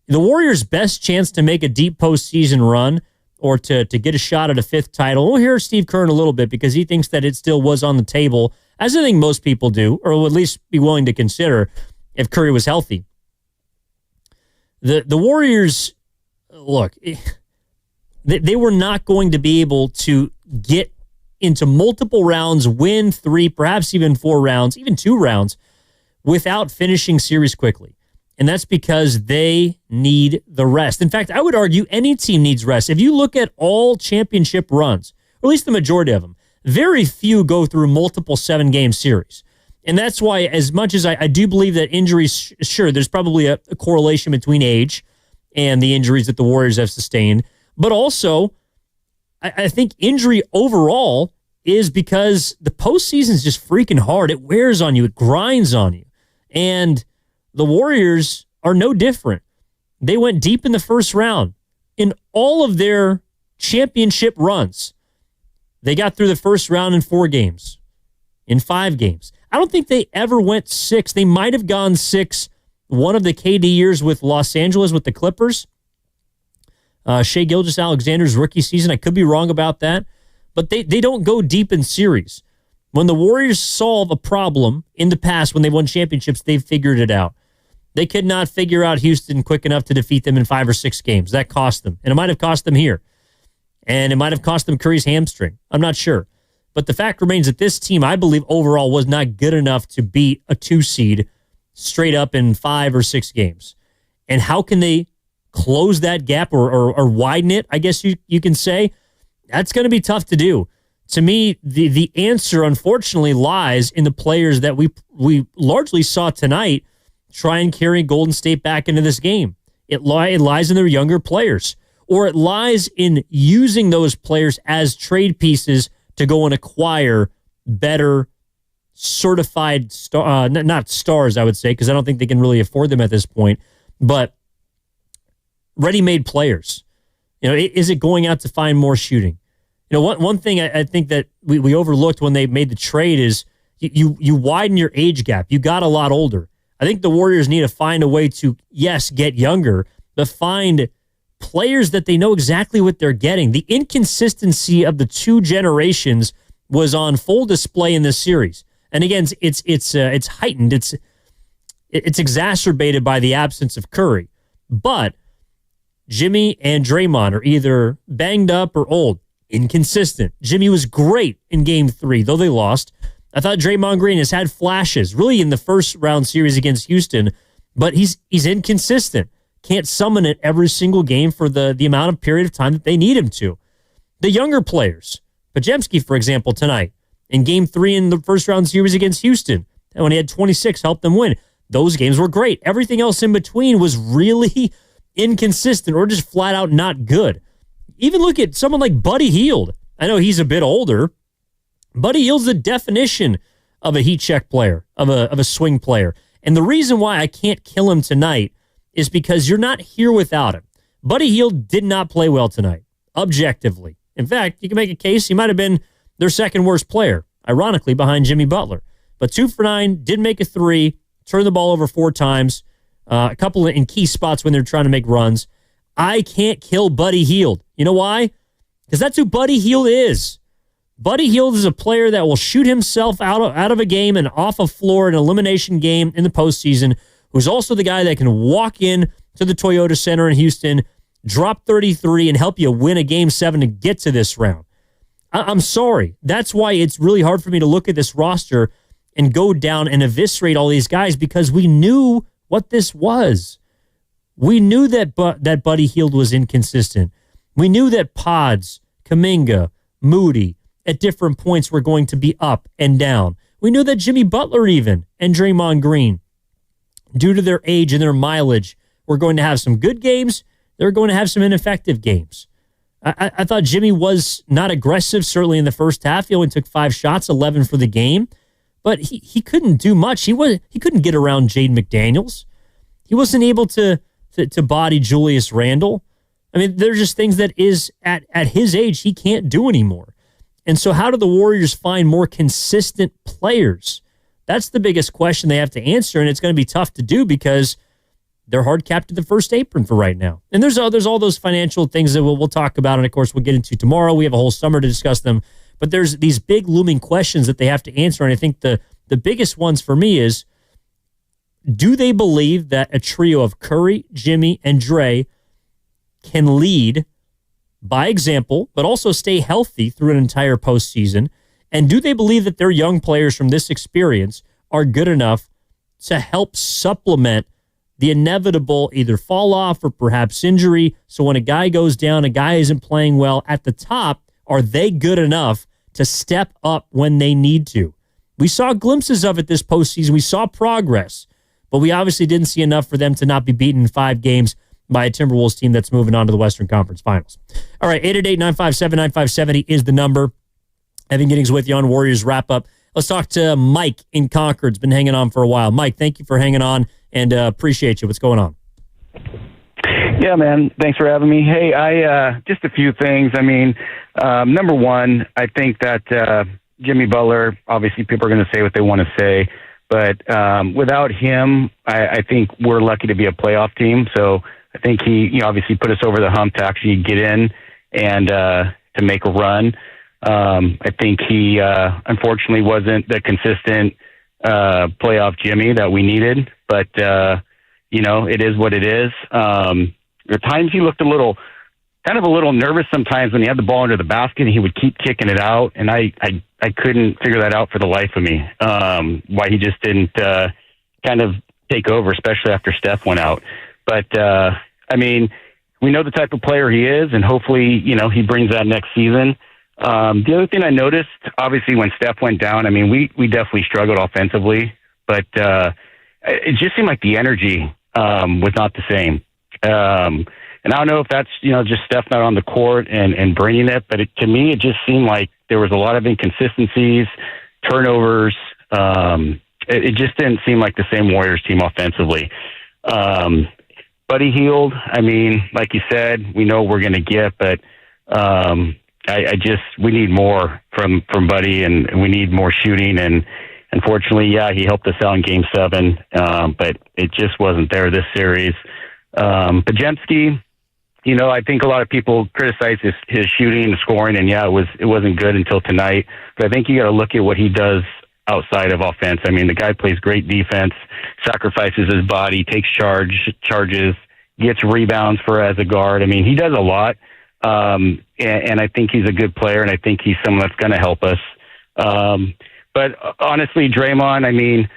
The Warriors' best chance to make a deep postseason run or to get a shot at a 5th title, we'll hear Steve Kerr in a little bit because he thinks that it still was on the table, as I think most people do, or will at least be willing to consider if Curry was healthy. The Warriors, look, they were not going to be able to get into multiple rounds, win 3, perhaps even 4 rounds, even 2 rounds, without finishing series quickly. And that's because they need the rest. In fact, I would argue any team needs rest. If you look at all championship runs, or at least the majority of them, very few go through multiple 7-game series. And that's why, as much as I do believe that injuries, sure, there's probably a correlation between age and the injuries that the Warriors have sustained. But also, I think injury overall is because the postseason is just freaking hard. It wears on you. It grinds on you. And the Warriors are no different. They went deep in the first round. In all of their championship runs, they got through the first round in 4 games, in 5 games. I don't think they ever went 6. They might have gone 6 one of the KD years with Los Angeles with the Clippers. Shai Gilgeous-Alexander's rookie season. I could be wrong about that. But they don't go deep in series. When the Warriors solve a problem in the past when they won championships, they've figured it out. They could not figure out Houston quick enough to defeat them in 5 or 6 games. That cost them. And it might have cost them here. And it might have cost them Curry's hamstring. I'm not sure. But the fact remains that this team, I believe, overall was not good enough to beat a 2 seed straight up in 5 or 6 games. And how can they close that gap or widen it, I guess you can say? That's going to be tough to do. To me, the answer, unfortunately, lies in the players that we largely saw tonight try and carry Golden State back into this game. It lies in their younger players, or it lies in using those players as trade pieces to go and acquire better certified not stars, I would say, because I don't think they can really afford them at this point, but ready-made players. You know, is it going out to find more shooting? You know, one thing I think that we overlooked when they made the trade is you widen your age gap. You got a lot older. I think the Warriors need to find a way to, yes, get younger, but find players that they know exactly what they're getting. The inconsistency of the 2 generations was on full display in this series. And again, it's heightened. It's exacerbated by the absence of Curry. But Jimmy and Draymond are either banged up or old. Inconsistent. Jimmy was great in Game 3, though they lost. I thought Draymond Green has had flashes, really in the first round series against Houston, but he's inconsistent. Can't summon it every single game for the amount of period of time that they need him to. the younger players. Pajemski, for example, tonight, in Game 3 in the first round series against Houston, and when he had 26, helped them win. Those games were great. Everything else in between was really inconsistent or just flat out not good. Even look at someone like Buddy Hield. I know he's a bit older. Buddy Hield's the definition of a heat check player, of a swing player. And the reason why I can't kill him tonight is because you're not here without him. Buddy Hield did not play well tonight, objectively. In fact, you can make a case he might have been their second worst player, ironically, behind Jimmy Butler. But 2 for 9, did make a 3, turned the ball over 4 times, a couple in key spots when they're trying to make runs. I can't kill Buddy Hield. You know why? Because that's who Buddy Hield is. Buddy Hield is a player that will shoot himself out of a game and off a floor in an elimination game in the postseason, who's also the guy that can walk in to the Toyota Center in Houston, drop 33, and help you win a Game 7 to get to this round. I'm sorry. That's why it's really hard for me to look at this roster and go down and eviscerate all these guys, because we knew what this was. We knew that Buddy Hield was inconsistent. We knew that Pods, Kuminga, Moody, at different points were going to be up and down. We knew that Jimmy Butler even and Draymond Green, due to their age and their mileage, were going to have some good games. They were going to have some ineffective games. I thought Jimmy was not aggressive, certainly in the first half. He only took 5 shots, 11 for the game. But he couldn't do much. He couldn't get around Jaden McDaniels. He wasn't able to body Julius Randle. I mean, there's just things that is at his age he can't do anymore. And so how do the Warriors find more consistent players? That's the biggest question they have to answer, and it's going to be tough to do because they're hard capped to the first apron for right now. And there's all those financial things that we'll talk about, and of course we'll get into tomorrow. We have a whole summer to discuss them. But there's these big looming questions that they have to answer, and I think the biggest ones for me is, do they believe that a trio of Curry, Jimmy, and Dre can lead by example, but also stay healthy through an entire postseason? And do they believe that their young players from this experience are good enough to help supplement the inevitable either fall off or perhaps injury? So when a guy goes down, a guy isn't playing well at the top, are they good enough to step up when they need to? We saw glimpses of it this postseason. We saw progress, but we obviously didn't see enough for them to not be beaten in 5 games by a Timberwolves team that's moving on to the Western Conference Finals. All right, 888-957-9570 is the number. Evan Giddings with you on Warriors Wrap-Up. Let's talk to Mike in Concord's been hanging on for a while. Mike, thank you for hanging on, and appreciate you. What's going on? Yeah, man. Thanks for having me. Hey, I just a few things. I mean, number one, I think that Jimmy Butler, obviously people are going to say what they want to say, but without him, I think we're lucky to be a playoff team. So I think he obviously put us over the hump to actually get in and to make a run. I think he unfortunately wasn't the consistent playoff Jimmy that we needed, but it is what it is. At times he looked a little nervous sometimes when he had the ball under the basket and he would keep kicking it out. And I couldn't figure that out for the life of me. Why he just didn't kind of take over, especially after Steph went out. But I mean, we know the type of player he is, and hopefully, he brings that next season. The other thing I noticed, obviously when Steph went down, I mean, we definitely struggled offensively, but it just seemed like the energy was not the same. And I don't know if that's, just Steph not on the court and bringing it, but to me, it just seemed like there was a lot of inconsistencies, turnovers. It just didn't seem like the same Warriors team offensively. Buddy Hield, I mean, like you said, we know what we're going to get, but we need more from Buddy, and we need more shooting. And unfortunately, he helped us out in Game 7, but it just wasn't there this series. Pajemski, I think a lot of people criticize his shooting and scoring, and it wasn't good until tonight. But I think you got to look at what he does outside of offense. I mean, the guy plays great defense, sacrifices his body, takes charges, gets rebounds as a guard. I mean, he does a lot. And I think he's a good player, and I think he's someone that's going to help us. But honestly, Draymond, I mean,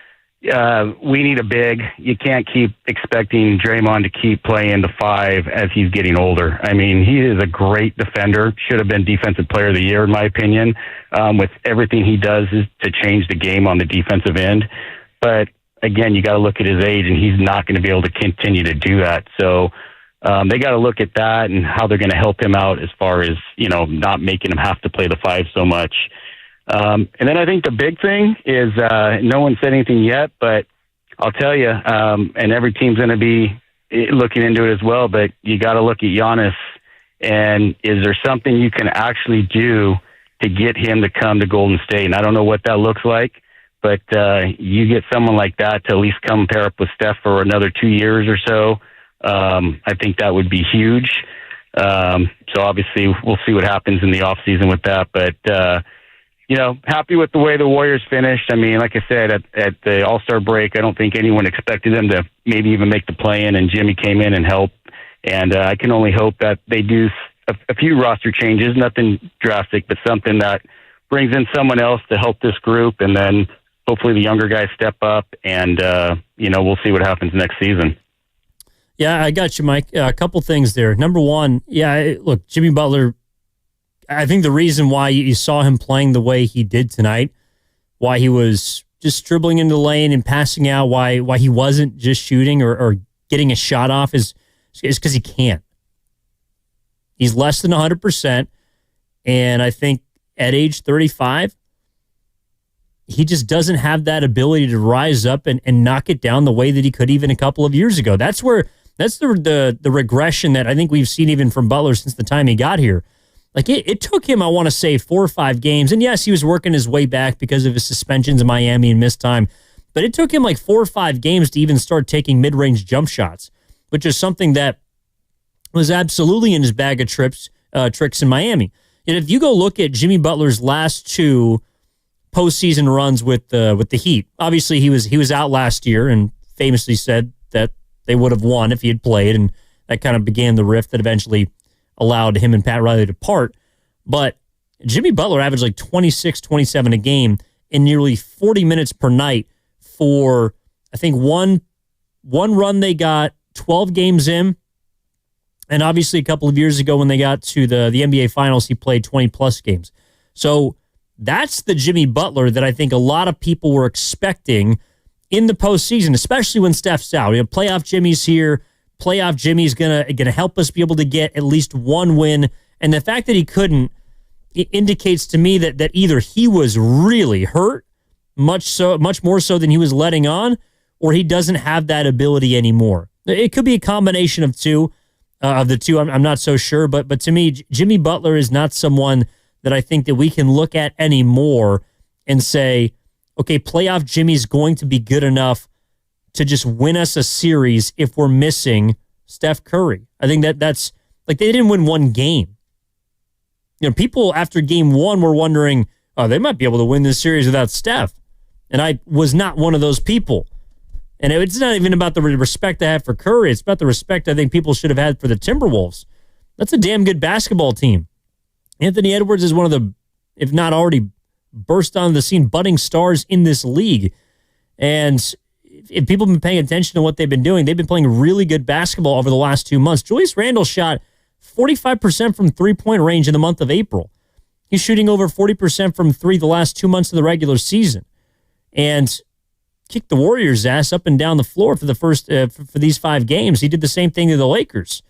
we need a big. You can't keep expecting Draymond to keep playing the 5 as he's getting older. I mean, he is a great defender. Should have been Defensive Player of the Year, in my opinion, with everything he does is to change the game on the defensive end. But again, you got to look at his age, and he's not going to be able to continue to do that. So they got to look at that and how they're going to help him out as far as, not making him have to play the 5 so much. And then I think the big thing is no one said anything yet, but I'll tell you, and every team's going to be looking into it as well, but you got to look at Giannis, and is there something you can actually do to get him to come to Golden State? And I don't know what that looks like, but you get someone like that to at least come pair up with Steph for another 2 years or so. I think that would be huge. So obviously we'll see what happens in the offseason with that, but happy with the way the Warriors finished. I mean, like I said, at the All-Star break, I don't think anyone expected them to maybe even make the play-in, and Jimmy came in and helped. And I can only hope that they do a few roster changes, nothing drastic, but something that brings in someone else to help this group, and then hopefully the younger guys step up, and, we'll see what happens next season. Yeah, I got you, Mike. A couple things there. Number one, look, Jimmy Butler, I think the reason why you saw him playing the way he did tonight, why he was just dribbling into the lane and passing out, why he wasn't just shooting or getting a shot off is because he can't. He's less than 100%, and I think at age 35, he just doesn't have that ability to rise up and knock it down the way that he could even a couple of years ago. That's the regression that I think we've seen even from Butler since the time he got here. Like, it took him, I want to say, 4 or 5 games. And yes, he was working his way back because of his suspensions in Miami and missed time. But it took him like 4 or 5 games to even start taking mid-range jump shots, which is something that was absolutely in his bag of tricks in Miami. And if you go look at Jimmy Butler's last 2 postseason runs with the Heat, obviously he was out last year and famously said that they would have won if he had played, and that kind of began the rift that eventually allowed him and Pat Riley to part. But Jimmy Butler averaged like 26, 27 a game in nearly 40 minutes per night for, I think, one run they got 12 games in. And obviously a couple of years ago when they got to the NBA Finals, he played 20-plus games. So that's the Jimmy Butler that I think a lot of people were expecting in the postseason, especially when Steph's out. Playoff Jimmy's here. Playoff Jimmy's gonna help us be able to get at least one win. And the fact that he couldn't, it indicates to me that either he was really hurt, much more so than he was letting on, or he doesn't have that ability anymore. It could be a combination of the two. I'm not so sure, but to me, Jimmy Butler is not someone that I think that we can look at anymore and say, okay, playoff Jimmy's going to be good enough to just win us a series if we're missing Steph Curry. I think that's like they didn't win one game. People after game 1 were wondering, oh, they might be able to win this series without Steph. And I was not one of those people. And it's not even about the respect I have for Curry. It's about the respect I think people should have had for the Timberwolves. That's a damn good basketball team. Anthony Edwards is one of the, if not already burst onto the scene, budding stars in this league. And if people have been paying attention to what they've been doing, they've been playing really good basketball over the last 2 months. Julius Randle shot 45% from three-point range in the month of April. He's shooting over 40% from 3 the last 2 months of the regular season. And kicked the Warriors' ass up and down the floor for the first for these 5 games. He did the same thing to the Lakers.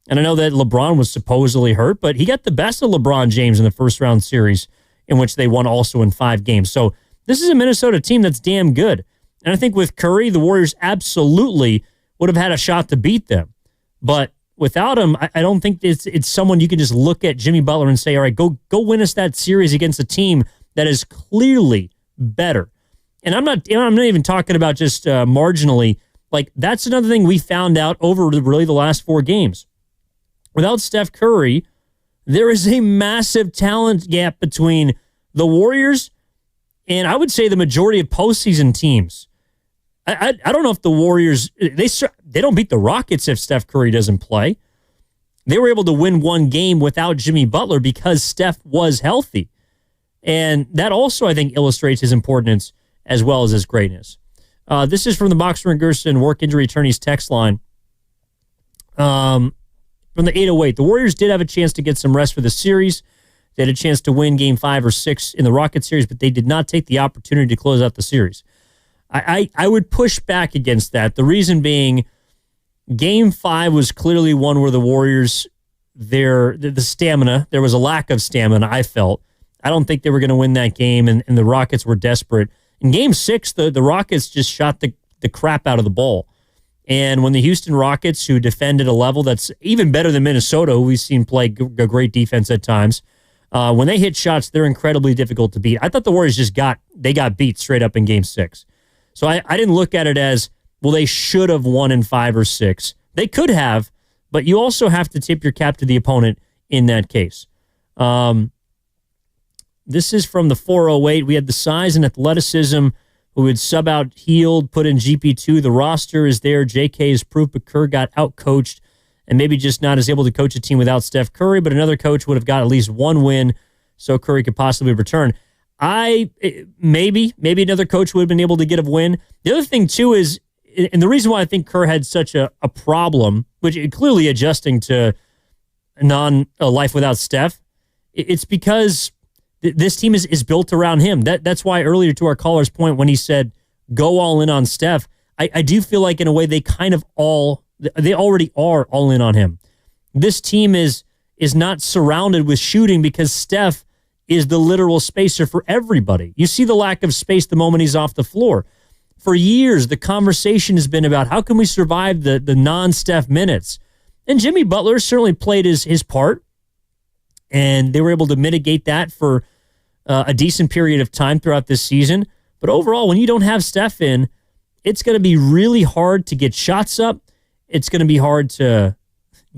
And I know that LeBron was supposedly hurt, but he got the best of LeBron James in the first-round series in which they won also in 5 games. So this is a Minnesota team that's damn good. And I think with Curry, the Warriors absolutely would have had a shot to beat them. But without him, I don't think it's someone you can just look at Jimmy Butler and say, all right, go win us that series against a team that is clearly better. And I'm not even talking about just marginally. Like, that's another thing we found out over really the last 4 games. Without Steph Curry, there is a massive talent gap between the Warriors and I would say the majority of postseason teams. I don't know if the Warriors, they don't beat the Rockets if Steph Curry doesn't play. They were able to win 1 game without Jimmy Butler because Steph was healthy. And that also, I think, illustrates his importance as well as his greatness. This is from the Boxer and Gerson Work Injury Attorneys text line. From the 808, the Warriors did have a chance to get some rest for the series. They had a chance to win Game 5 or 6 in the Rocket series, but they did not take the opportunity to close out the series. I would push back against that. The reason being, Game 5 was clearly one where the Warriors, the stamina, there was a lack of stamina, I felt. I don't think they were going to win that game, and the Rockets were desperate. In Game 6, the Rockets just shot the crap out of the ball. And when the Houston Rockets, who defended a level that's even better than Minnesota, who we've seen play a great defense at times, when they hit shots, they're incredibly difficult to beat. I thought the Warriors got beat straight up in Game 6. So I didn't look at it as, well, they should have won in 5 or 6. They could have, but you also have to tip your cap to the opponent in that case. This is from the 408. We had the size and athleticism who would sub out Healed, put in GP2. The roster is there. JK is proof, but Kerr got out-coached and maybe just not as able to coach a team without Steph Curry, but another coach would have got at least one win so Curry could possibly return. Maybe another coach would have been able to get a win. The other thing, too, is, and the reason why I think Kerr had such a problem, which clearly adjusting to a life without Steph, it's because this team is built around him. That's why earlier, to our caller's point, when he said go all in on Steph, I do feel like in a way they already are all in on him. This team is not surrounded with shooting because Steph is the literal spacer for everybody. You see the lack of space the moment he's off the floor. For years, the conversation has been about how can we survive the non-Steph minutes. And Jimmy Butler certainly played his part, and they were able to mitigate that for a decent period of time throughout this season. But overall, when you don't have Steph in, it's going to be really hard to get shots up. It's going to be hard to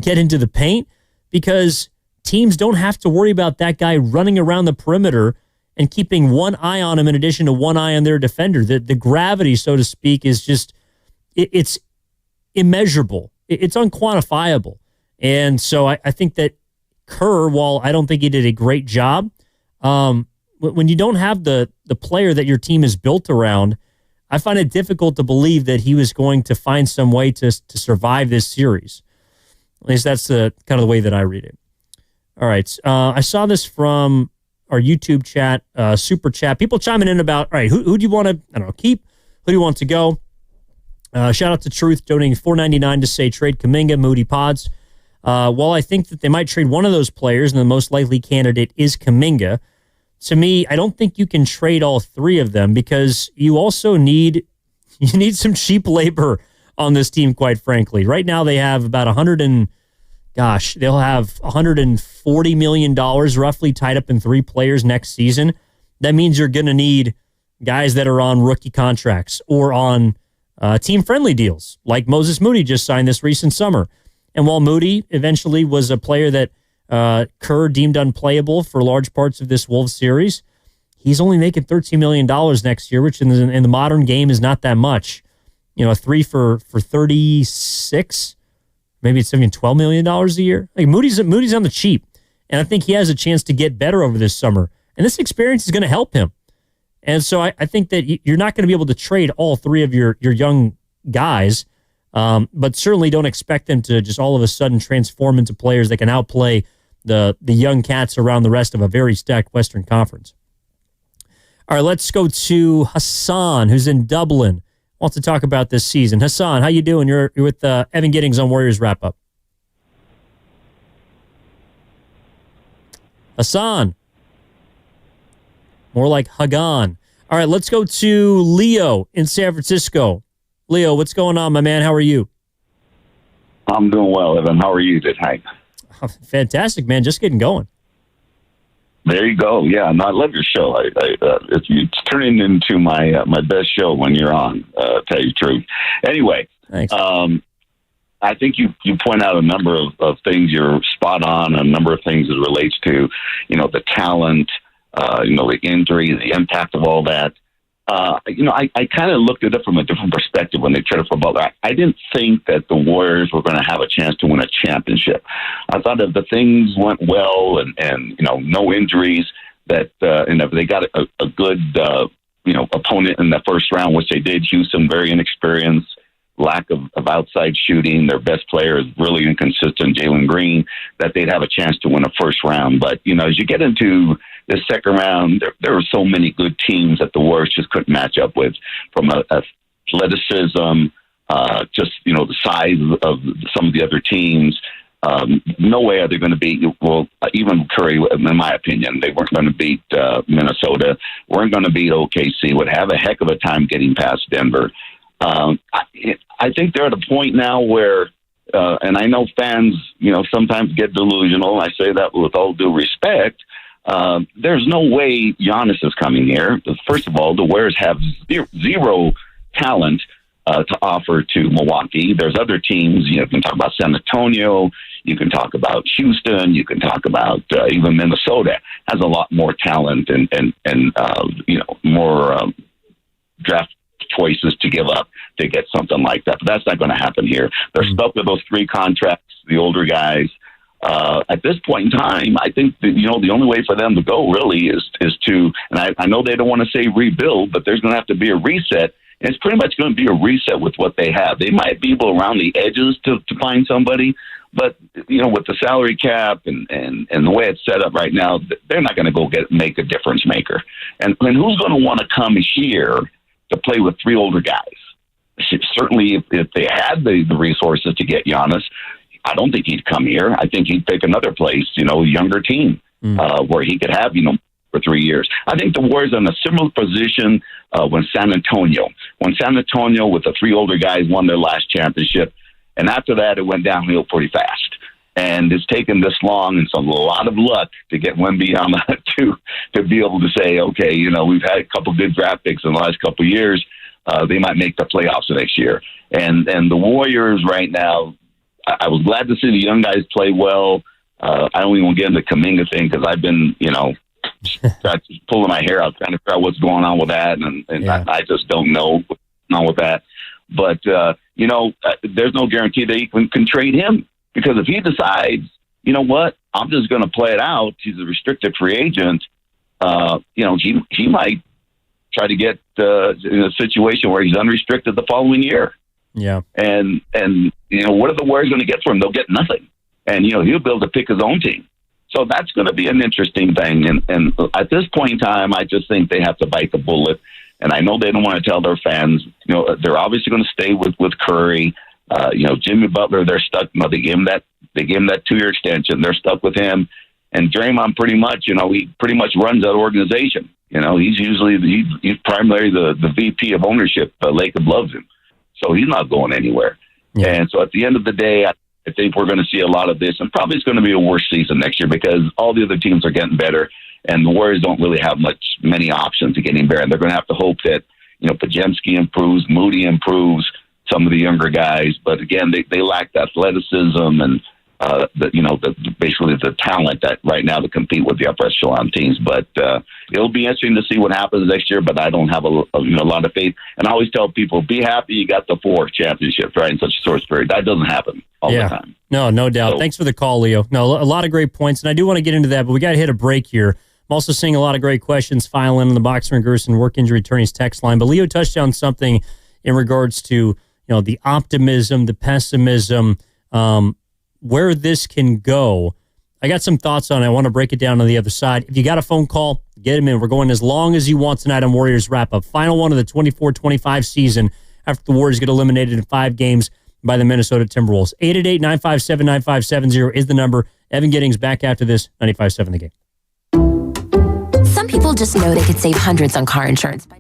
get into the paint because teams don't have to worry about that guy running around the perimeter and keeping one eye on him in addition to one eye on their defender. The gravity, so to speak, is just, it's immeasurable. It's unquantifiable. And so I think that Kerr, while I don't think he did a great job, when you don't have the player that your team is built around, I find it difficult to believe that he was going to find some way to survive this series. At least that's kind of the way that I read it. All right. I saw this from our YouTube chat, super chat. People chiming in about, all right, who do you want to, keep? Who do you want to go? Shout out to Truth, donating $4.99 to say trade Kuminga, Moody Pods. While I think that they might trade one of those players, and the most likely candidate is Kuminga, to me, I don't think you can trade all three of them because you also need some cheap labor on this team, quite frankly. Right now they have about they'll have $140 million roughly tied up in three players next season. That means you're going to need guys that are on rookie contracts or on team-friendly deals, like Moses Moody just signed this recent summer. And while Moody eventually was a player that Kerr deemed unplayable for large parts of this Wolves series, he's only making $13 million next year, which in the modern game is not that much. A 3 for 36, maybe it's even $12 million a year. Like Moody's on the cheap, and I think he has a chance to get better over this summer. And this experience is going to help him. And so I think that you're not going to be able to trade all three of your young guys, but certainly don't expect them to just all of a sudden transform into players that can outplay the young cats around the rest of a very stacked Western Conference. All right, let's go to Hassan, who's in Dublin. Wants to talk about this season. Hassan, how you doing? You're with Evan Giddings on Warriors Wrap Up. Hassan. More like Hagan. All right, let's go to Leo in San Francisco. Leo, what's going on, my man? How are you? I'm doing well, Evan. How are you today? Fantastic, man. Just getting going. There you go. Yeah, no, I love your show. It's turning into my best show when you're on, tell you the truth. Anyway, thanks. I think you point out a number of things. You're spot on. A number of things as it relates to, the talent, the injury, the impact of all that. I kind of looked at it from a different perspective when they traded for Butler. I didn't think that the Warriors were going to have a chance to win a championship. I thought if the things went well and no injuries, that and if they got a good opponent in the first round, which they did. Houston, very inexperienced, lack of outside shooting. Their best player is really inconsistent, Jalen Green, that they'd have a chance to win a first round. But, as you get into the second round, there were so many good teams that the Warriors just couldn't match up with, from athleticism, just, the size of some of the other teams. No way are they going to beat, even Curry, in my opinion. They weren't going to beat Minnesota, weren't going to beat OKC, would have a heck of a time getting past Denver. I think they're at a point now where, and I know fans, sometimes get delusional. I say that with all due respect. There's no way Giannis is coming here. First of all, the Warriors have zero talent to offer to Milwaukee. There's other teams. You can talk about San Antonio. You can talk about Houston. You can talk about even Minnesota has a lot more talent and more draft choices to give up to get something like that. But that's not going to happen here. They're stuck with those 3 contracts, the older guys. At this point in time, I think that, the only way for them to go really is to, and I know they don't want to say rebuild, but there's going to have to be a reset. And it's pretty much going to be a reset with what they have. They might be able around the edges to find somebody, but with the salary cap and the way it's set up right now, they're not going to go make a difference maker. And who's going to want to come here to play with 3 older guys? Certainly, if they had the resources to get Giannis, I don't think he'd come here. I think he'd pick another place, a younger team where he could have, for 3 years. I think the Warriors are in a similar position when San Antonio with the 3 older guys won their last championship. And after that, it went downhill pretty fast. And it's taken this long and a lot of luck to get Wembanyama to be able to say, okay, we've had a couple good draft picks in the last couple of years. They might make the playoffs next year. And the Warriors right now, I was glad to see the young guys play well. I don't even want to get into the Kuminga thing because I've been, pulling my hair out trying to figure out what's going on with that. And I just don't know what's going on with that. But, there's no guarantee that you can trade him. Because if he decides, I'm just going to play it out, he's a restricted free agent, he might try to get in a situation where he's unrestricted the following year. Yeah. And what are the Warriors going to get for him? They'll get nothing. And, he'll be able to pick his own team. So that's going to be an interesting thing. And at this point in time, I just think they have to bite the bullet. And I know they don't want to tell their fans, they're obviously going to stay with Curry. Jimmy Butler, they're stuck. They gave him that 2-year extension. They're stuck with him. And Draymond pretty much, he pretty much runs that organization. He's primarily the VP of ownership. Lacob loves him. So he's not going anywhere. Yeah. And so at the end of the day, I think we're going to see a lot of this, and probably it's going to be a worse season next year because all the other teams are getting better, and the Warriors don't really have many options to getting better. And they're going to have to hope that, Podziemski improves, Moody improves, some of the younger guys. But again, they lack the athleticism and basically the talent that right now to compete with the upper echelon teams. But it'll be interesting to see what happens next year. But I don't have a lot of faith. And I always tell people, be happy you got the 4 championships, right, in such a short period. That doesn't happen all the time. No doubt. So, thanks for the call, Leo. No, a lot of great points, and I do want to get into that, but we got to hit a break here. I'm also seeing a lot of great questions file in on the Boxer and Gerson work injury attorneys text line. But Leo touched on something in regards to the optimism, the pessimism, where this can go. I got some thoughts on it. I want to break it down on the other side. If you got a phone call, get them in. We're going as long as you want tonight on Warriors Wrap-Up. Final one of the 24-25 season after the Warriors get eliminated in 5 games by the Minnesota Timberwolves. 888-957-9570 is the number. Evan Giddings back after this, 95.7 The Game. Some people just know they could save hundreds on car insurance by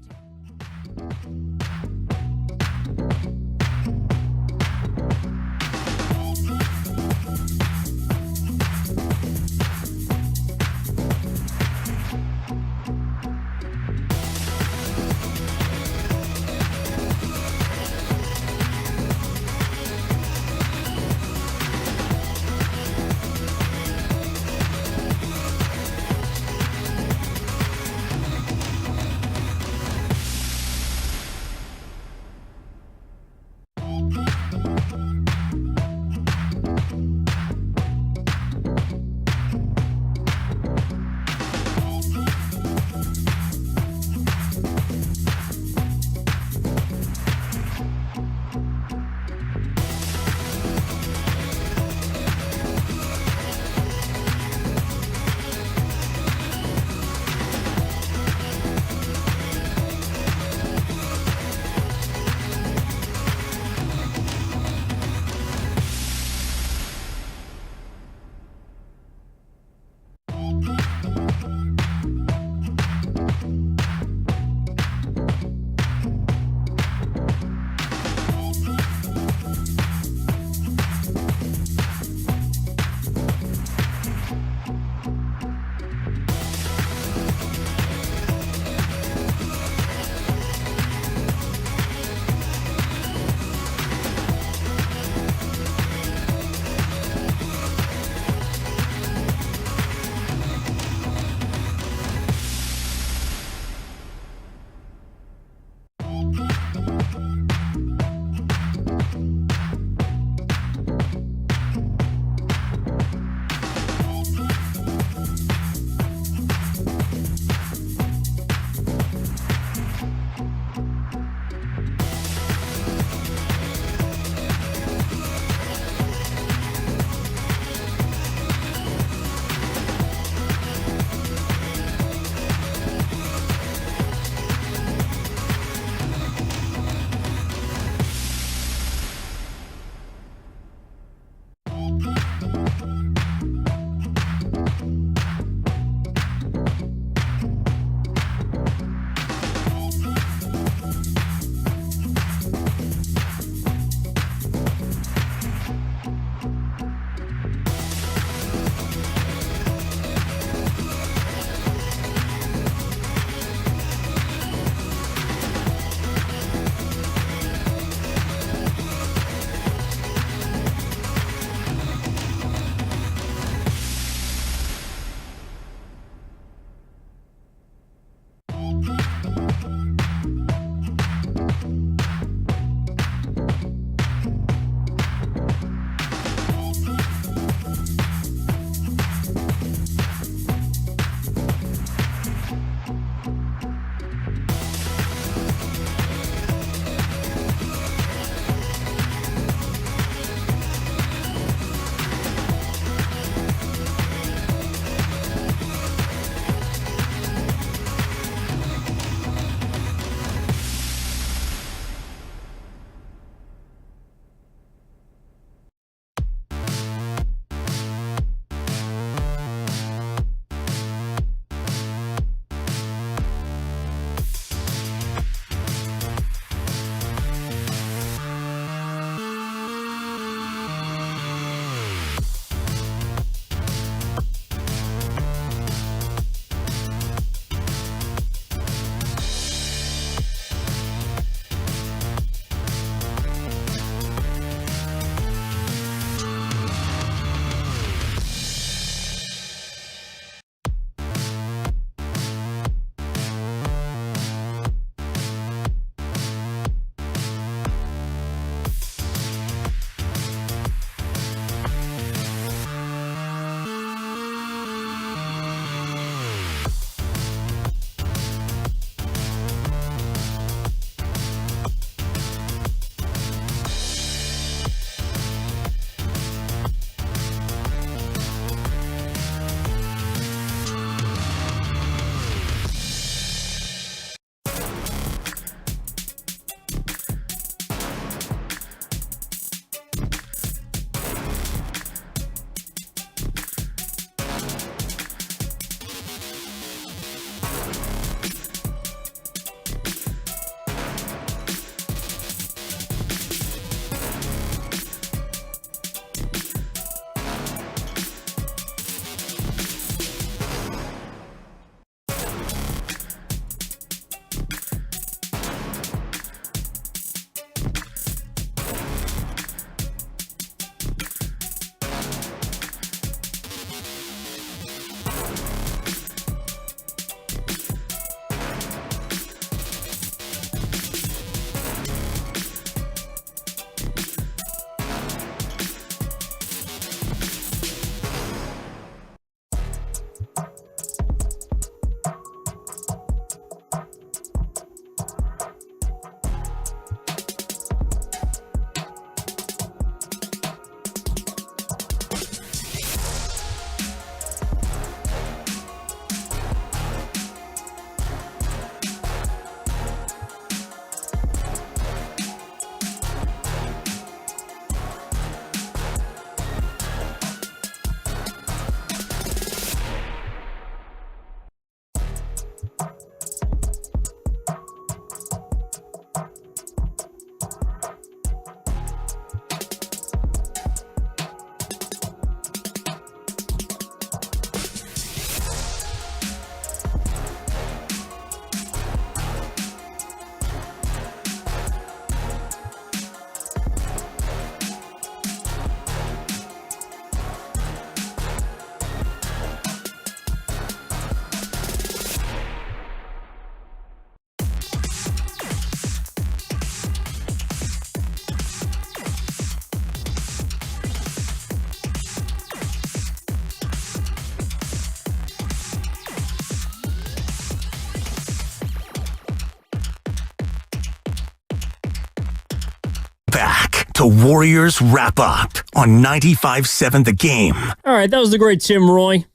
Back to Warriors Wrap Up on 95.7 The Game. All right, that was the great Tim Roy.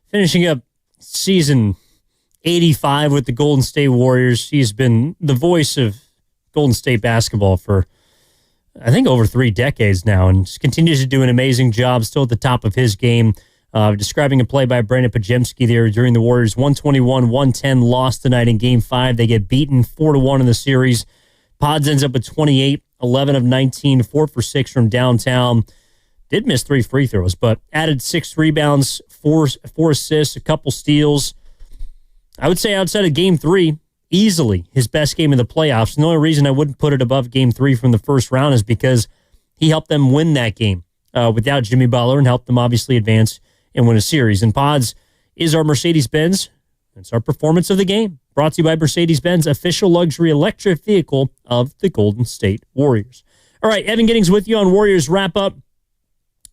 Finishing up season 85 with the Golden State Warriors. He's been the voice of Golden State basketball for, I think, over 3 decades now, and continues to do an amazing job, still at the top of his game. Describing a play by Brandon Pajemski there during the Warriors' 121-110 loss tonight in Game 5. They get beaten 4-1 in the series. Pods ends up with 28, 11 of 19, 4 for 6 from downtown. Did miss 3 free throws, but added 6 rebounds, 4 assists, a couple steals. I would say outside of Game 3, easily his best game in the playoffs. And the only reason I wouldn't put it above Game 3 from the first round is because he helped them win that game without Jimmy Butler and helped them obviously advance and win a series. And Pods is our Mercedes-Benz. It's our performance of the game. Brought to you by Mercedes-Benz, official luxury electric vehicle of the Golden State Warriors. All right, Evan Giddings with you on Warriors Wrap Up.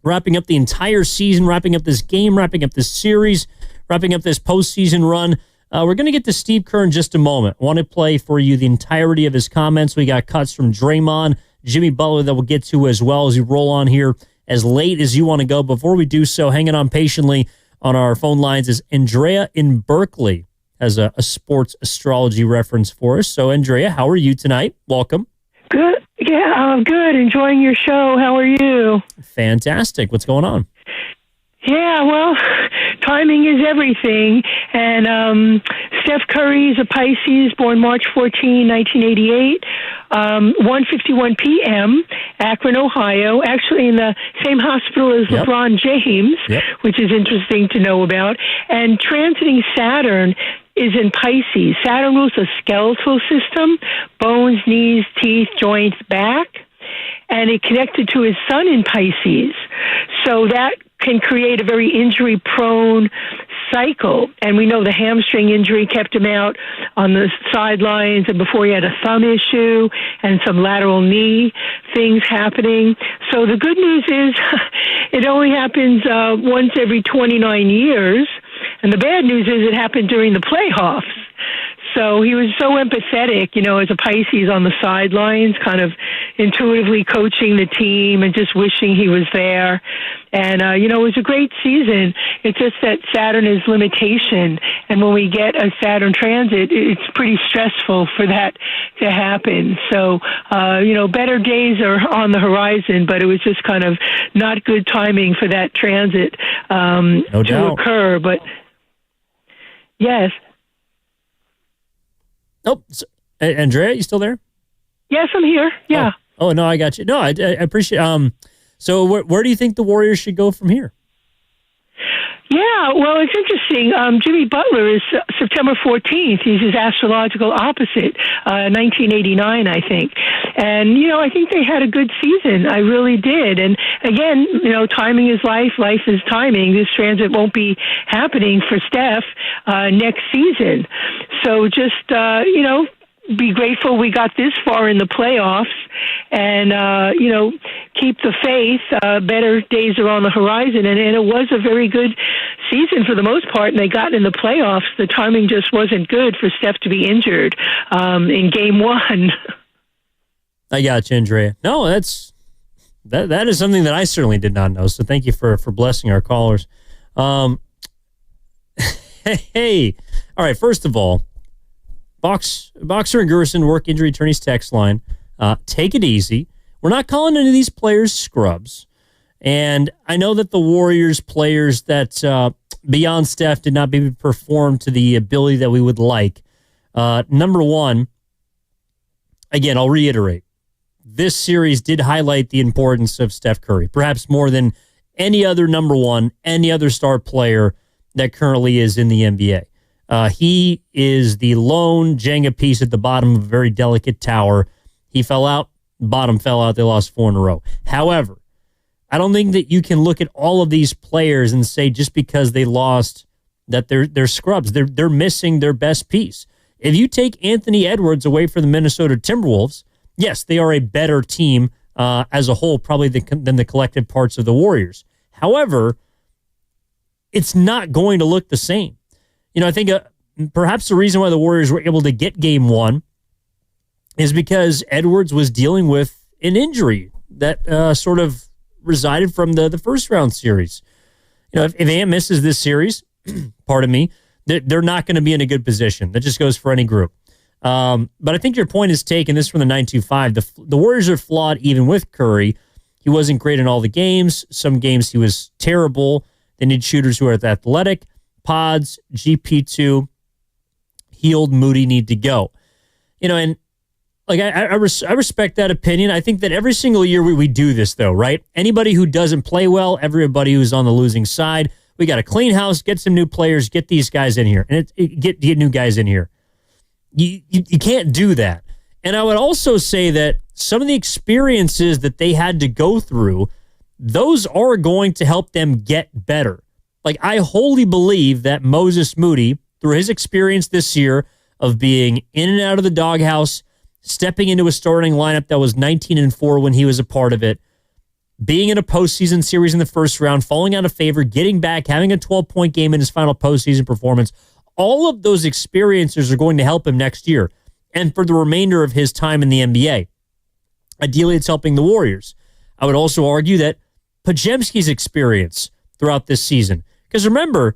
Wrapping up the entire season, wrapping up this game, wrapping up this series, wrapping up this postseason run. We're going to get to Steve Kerr in just a moment. I want to play for you the entirety of his comments. We got cuts from Draymond, Jimmy Butler that we'll get to as well as you roll on here as late as you want to go. Before we do so, hanging on patiently on our phone lines is Andrea in Berkeley, has a sports astrology reference for us. So, Andrea, how are you tonight? Welcome. Good. Yeah, I'm good. Enjoying your show. How are you? Fantastic. What's going on? Yeah, well, timing is everything. And Steph Curry is a Pisces, born March 14, 1988, 1:51 p.m., Akron, Ohio, actually in the same hospital as LeBron James, which is interesting to know about. And transiting Saturn is in Pisces. Saturn rules the skeletal system, bones, knees, teeth, joints, back, and it connected to his sun in Pisces. So that can create a very injury-prone cycle. And we know the hamstring injury kept him out on the sidelines, and before he had a thumb issue and some lateral knee things happening. So the good news is it only happens once every 29 years. And the bad news is it happened during the playoffs. So he was so empathetic, as a Pisces on the sidelines, kind of intuitively coaching the team and just wishing he was there. And, it was a great season. It's just that Saturn is limitation. And when we get a Saturn transit, it's pretty stressful for that to happen. So, better days are on the horizon, but it was just kind of not good timing for that transit to occur. But, yes. Oh, Andrea, you still there? Yes, I'm here. Yeah. Oh no, I got you. No, I appreciate. So where do you think the Warriors should go from here? Yeah, well, it's interesting. Jimmy Butler is September 14th. He's his astrological opposite, 1989, I think. And, I think they had a good season. I really did. And again, timing is life. Life is timing. This transit won't be happening for Steph next season. So just, be grateful we got this far in the playoffs and, keep the faith. Better days are on the horizon. And it was a very good season for the most part, and they got in the playoffs. The timing just wasn't good for Steph to be injured in game one. I got you, Andrea. No, that is something that I certainly did not know. So thank you for blessing our callers. Hey, all right. First of all, Boxer and Gerson, work injury attorneys text line. Take it easy. We're not calling any of these players scrubs. And I know that the Warriors players that beyond Steph did not perform to the ability that we would like. Number one, again, I'll reiterate, this series did highlight the importance of Steph Curry, perhaps more than any other number one, any other star player that currently is in the NBA. He is the lone Jenga piece at the bottom of a very delicate tower. He fell out, bottom fell out, they lost 4 in a row. However, I don't think that you can look at all of these players and say just because they lost that they're scrubs. They're missing their best piece. If you take Anthony Edwards away from the Minnesota Timberwolves, yes, they are a better team as a whole probably than the collective parts of the Warriors. However, it's not going to look the same. I think perhaps the reason why the Warriors were able to get game one is because Edwards was dealing with an injury that sort of resided from the first round series. If Ant misses this series, pardon me, they're not going to be in a good position. That just goes for any group. But I think your point is taken. This is from the 925. The Warriors are flawed even with Curry. He wasn't great in all the games. Some games he was terrible. They need shooters who are athletic. Pods, GP2, healed, Moody need to go. And like I respect that opinion. I think that every single year we do this, though, right? Anybody who doesn't play well, everybody who's on the losing side, we got to clean house, get some new players, get these guys in here, and get new guys in here. You can't do that. And I would also say that some of the experiences that they had to go through, those are going to help them get better. Like, I wholly believe that Moses Moody, through his experience this year of being in and out of the doghouse, stepping into a starting lineup that was 19-4 when he was a part of it, being in a postseason series in the first round, falling out of favor, getting back, having a 12-point game in his final postseason performance, all of those experiences are going to help him next year and for the remainder of his time in the NBA. Ideally, it's helping the Warriors. I would also argue that Podziemski's experience throughout this season, because remember,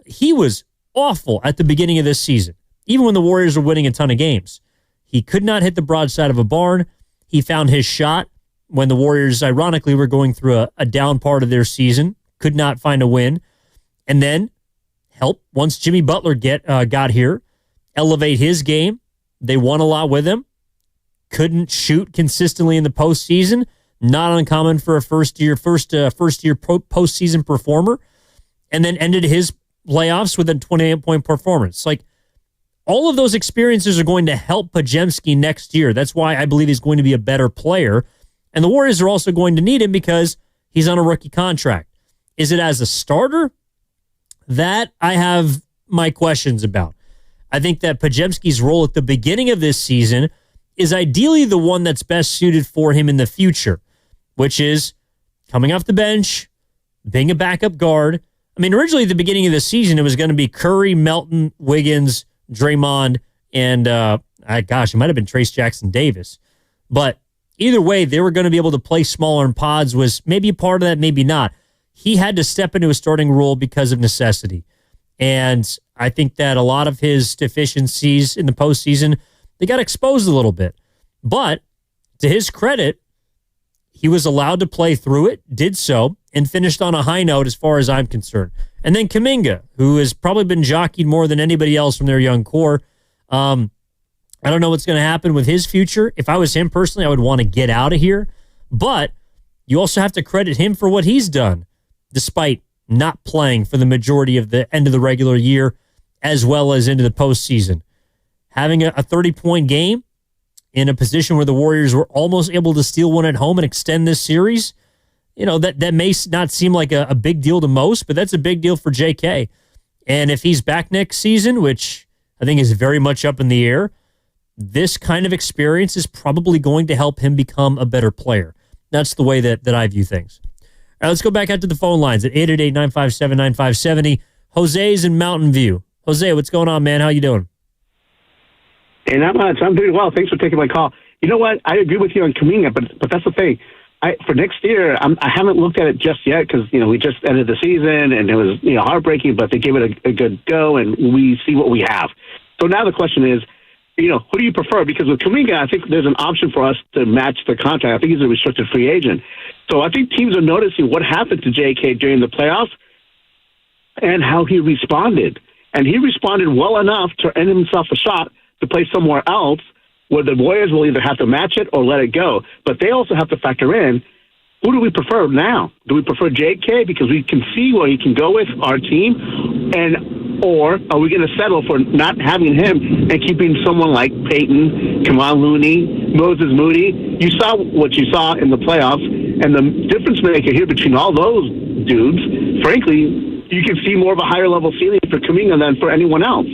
he was awful at the beginning of this season, even when the Warriors were winning a ton of games. He could not hit the broadside of a barn. He found his shot when the Warriors, ironically, were going through a down part of their season, could not find a win. And then help, once Jimmy Butler got here, elevate his game. They won a lot with him. Couldn't shoot consistently in the postseason. Not uncommon for a first-year postseason performer. And then ended his playoffs with a 28-point performance. Like, all of those experiences are going to help Podziemski next year. That's why I believe he's going to be a better player. And the Warriors are also going to need him because he's on a rookie contract. Is it as a starter? That I have my questions about. I think that Podziemski's role at the beginning of this season is ideally the one that's best suited for him in the future, which is coming off the bench, being a backup guard. I mean, originally at the beginning of the season, it was going to be Curry, Melton, Wiggins, Draymond, and it might have been Trace Jackson Davis. But either way, they were going to be able to play smaller in pods, was maybe a part of that, maybe not. He had to step into a starting role because of necessity. And I think that a lot of his deficiencies in the postseason, they got exposed a little bit. But to his credit, he was allowed to play through it, did so, and finished on a high note as far as I'm concerned. And then Kuminga, who has probably been jockeyed more than anybody else from their young core. I don't know what's going to happen with his future. If I was him personally, I would want to get out of here. But you also have to credit him for what he's done, despite not playing for the majority of the end of the regular year as well as into the postseason. Having a 30-point game in a position where the Warriors were almost able to steal one at home and extend this series, that may not seem like a big deal to most, but that's a big deal for JK. And if he's back next season, which I think is very much up in the air, this kind of experience is probably going to help him become a better player. That's the way that I view things. All right, let's go back out to the phone lines at 888-957-9570. Jose's in Mountain View. Jose, what's going on, man? How you doing? Hey, not much. I'm doing well. Thanks for taking my call. You know what? I agree with you on Kuminga, but that's the thing. For next year, I haven't looked at it just yet because, we just ended the season and it was, heartbreaking, but they gave it a good go and we see what we have. So now the question is, who do you prefer? Because with Kuminga, I think there's an option for us to match the contract. I think he's a restricted free agent. So I think teams are noticing what happened to JK during the playoffs and how he responded. And he responded well enough to earn himself a shot to play somewhere else where the Warriors will either have to match it or let it go. But they also have to factor in, who do we prefer now? Do we prefer JK because we can see where he can go with our team? Or are we going to settle for not having him and keeping someone like Peyton, Kevon Looney, Moses Moody? You saw what you saw in the playoffs, and the difference maker here between all those dudes, frankly, you can see more of a higher level ceiling for Kuminga than for anyone else.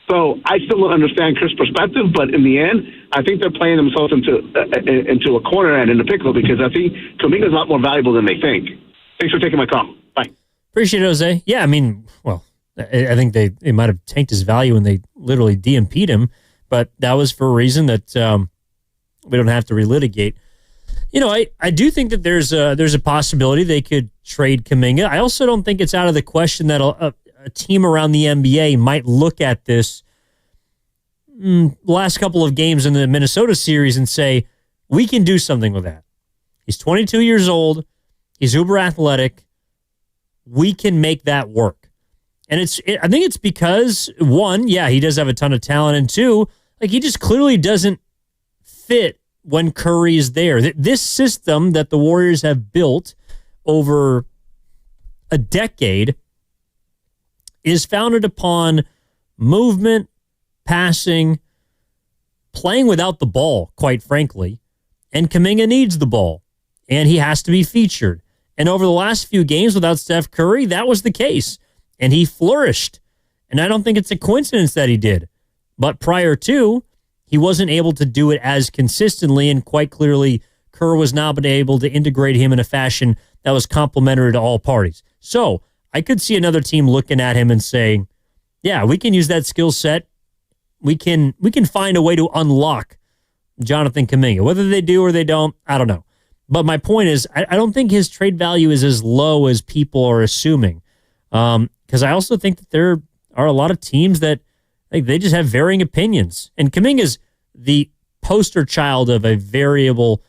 So I still don't understand Chris' perspective, but in the end, I think they're playing themselves into a corner and in a pickle because I think Kuminga's a lot more valuable than they think. Thanks for taking my call. Bye. Appreciate it, Jose. Yeah, I think they might have tanked his value when they literally DMP'd him, but that was for a reason that we don't have to relitigate. I do think that there's a possibility they could trade Kuminga. I also don't think it's out of the question that a team around the NBA might look at this last couple of games in the Minnesota series and say, we can do something with that. He's 22 years old. He's uber athletic. We can make that work. And I think it's because, one, yeah, he does have a ton of talent, and two, he just clearly doesn't fit when Curry is there. This system that the Warriors have built over a decade is founded upon movement, passing, playing without the ball, quite frankly. And Kuminga needs the ball, and he has to be featured. And over the last few games without Steph Curry, that was the case. And he flourished. And I don't think it's a coincidence that he did. But prior to, he wasn't able to do it as consistently, and quite clearly, Kerr was not able to integrate him in a fashion that was complementary to all parties. So I could see another team looking at him and saying, yeah, we can use that skill set. We can find a way to unlock Jonathan Kuminga. Whether they do or they don't, I don't know. But my point is, I don't think his trade value is as low as people are assuming. Because I also think that there are a lot of teams that they just have varying opinions. And Kuminga's the poster child of a varying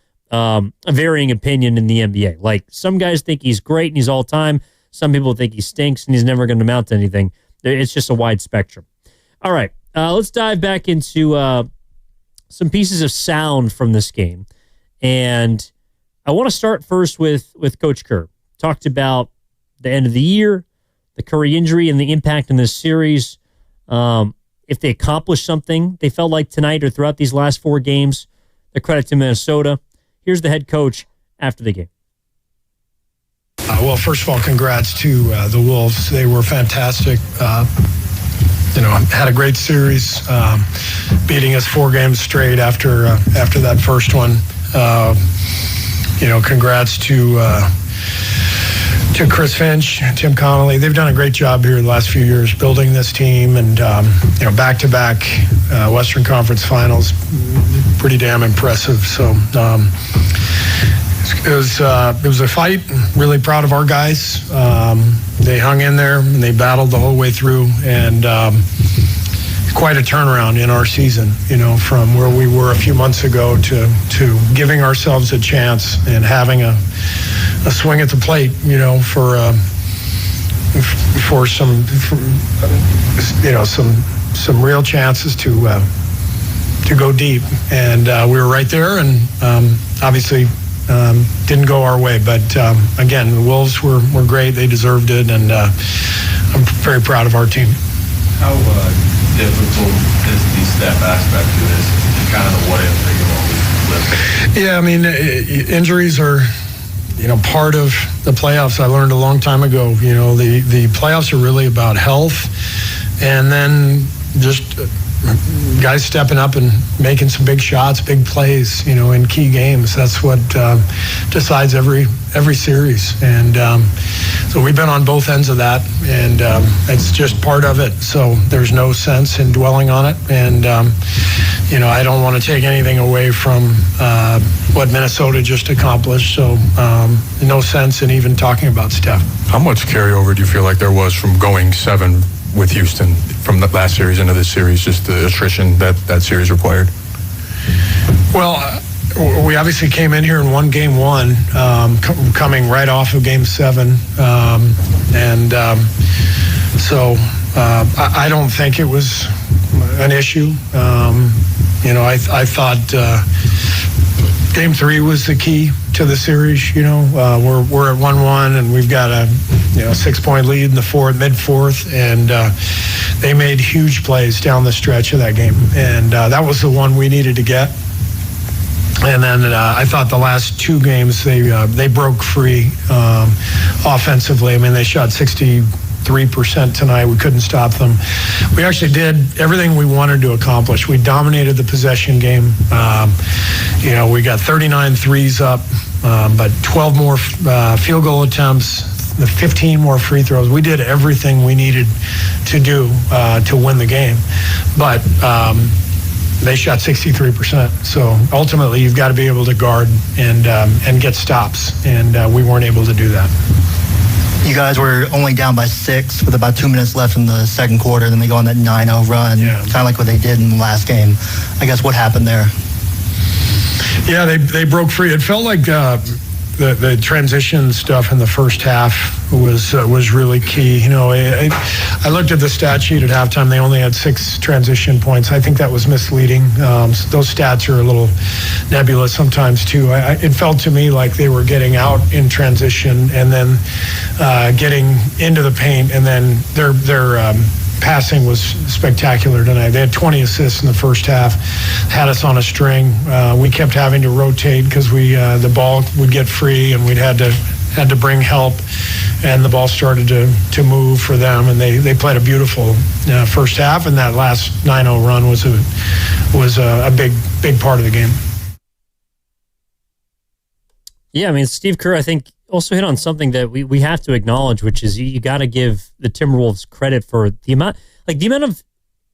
opinion in the NBA. Like, some guys think he's great and he's all time. Some people think he stinks and he's never going to amount to anything. It's just a wide spectrum. All right, let's dive back into some pieces of sound from this game. And I want to start first with Coach Kerr. Talked about the end of the year, the Curry injury, and the impact in this series. If they accomplished something they felt like tonight or throughout these last four games, the credit to Minnesota. Here's the head coach after the game. Well, first of all, congrats to the Wolves. They were fantastic. Had a great series, beating us 4 games straight after that first one. Congrats to Chris Finch, Tim Connolly. They've done a great job here the last few years building this team, and back-to-back Western Conference Finals, pretty damn impressive. So it was a fight. Really proud of our guys. They hung in there and they battled the whole way through, and quite a turnaround in our season. From where we were a few months ago to giving ourselves a chance and having a swing at the plate, for some real chances to go deep, and we were right there, and obviously Didn't go our way. But again, the Wolves were great. They deserved it, and I'm very proud of our team. How difficult is the Steph aspect to this? Kind of the what if that you always live? Yeah, I mean, injuries are, part of the playoffs. I learned a long time ago, the playoffs are really about health, and then just guys stepping up and making some big shots, big plays, in key games. That's what decides every series. And so we've been on both ends of that, and it's just part of it. So there's no sense in dwelling on it. And, I don't want to take anything away from what Minnesota just accomplished. So no sense in even talking about Steph. How much carryover do you feel like there was from going 7 with Houston from the last series into this series, just the attrition that series required? Well, we obviously came in here and won game 1, coming right off of game 7. So I don't think it was an issue. I thought game 3 was the key to the series. We're at 1-1 and we've got a 6-point lead in the mid-fourth, and they made huge plays down the stretch of that game, and that was the one we needed to get. And then I thought the last 2 games they broke free offensively. I mean, they shot 63% tonight. We couldn't stop them. We actually did everything we wanted to accomplish. We dominated the possession game. We got 39 threes up, but 12 more field goal attempts, 15 more free throws. We did everything we needed to do to win the game. But they shot 63%. So ultimately, you've got to be able to guard and get stops, and we weren't able to do that. You guys were only down by 6 with about 2 minutes left in the second quarter. Then they go on that 9-0 run, kind of like what they did in the last game. I guess what happened there? Yeah, they broke free. It felt like the transition stuff in the first half was really key. I looked at the stat sheet at halftime. They only had 6 transition points. I think that was misleading. Those stats are a little nebulous sometimes too. It felt to me like they were getting out in transition and then getting into the paint, and then their passing was spectacular tonight. They had 20 assists in the first half, had us on a string. We kept having to rotate because the ball would get free and we'd had to bring help, and the ball started to move for them, and they played a beautiful first half, and that last 9-0 run was a big part of the game. Yeah, I mean, Steve Kerr, I think, also hit on something that we have to acknowledge, which is you got to give the Timberwolves credit for the amount of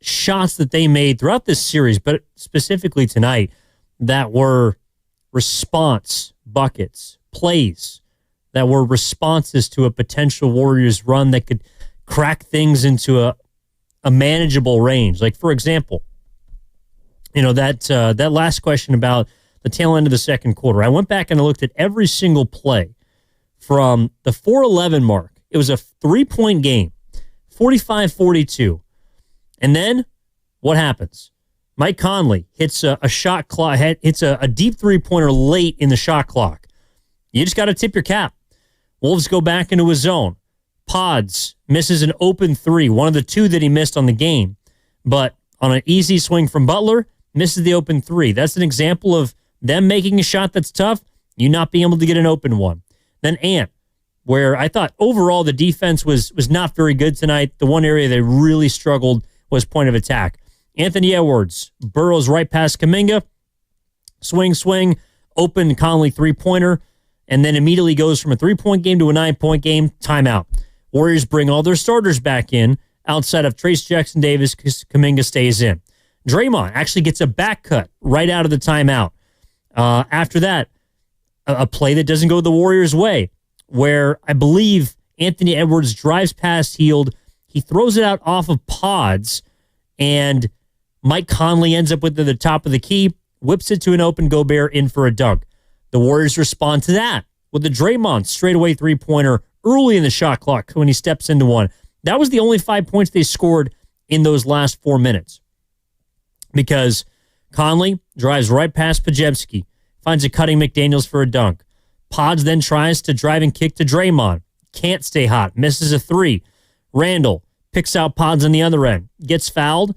shots that they made throughout this series, but specifically tonight, that were response buckets, plays that were responses to a potential Warriors run that could crack things into a manageable range. Like, for example, that last question about the tail end of the second quarter. I went back and I looked at every single play from the 4:11 mark. It was a 3-point game, 45-42. And then what happens? Mike Conley hits a shot clock, hits a deep 3-pointer late in the shot clock. You just got to tip your cap. Wolves go back into a zone. Pods misses an open 3, one of the 2 that he missed on the game. But on an easy swing from Butler, misses the open 3. That's an example of them making a shot that's tough, you not being able to get an open one. Then Ant, where I thought overall the defense was not very good tonight. The one area they really struggled was point of attack. Anthony Edwards burrows right past Kuminga, swing, open Conley 3-pointer, and then immediately goes from a 3-point game to a 9-point game, timeout. Warriors bring all their starters back in outside of Trace Jackson-Davis because Kuminga stays in. Draymond actually gets a back cut right out of the timeout. After that, a play that doesn't go the Warriors' way, where I believe Anthony Edwards drives past Hield. He throws it out off of Pods, and Mike Conley ends up with the top of the key, whips it to an open Gobert in for a dunk. The Warriors respond to that with the Draymond straightaway 3-pointer early in the shot clock when he steps into one. That was the only 5 points they scored in those last 4 minutes, because Conley drives right past Pajewski, finds a cutting McDaniels for a dunk. Pods then tries to drive and kick to Draymond. Can't stay hot. Misses a three. Randall picks out Pods on the other end. Gets fouled.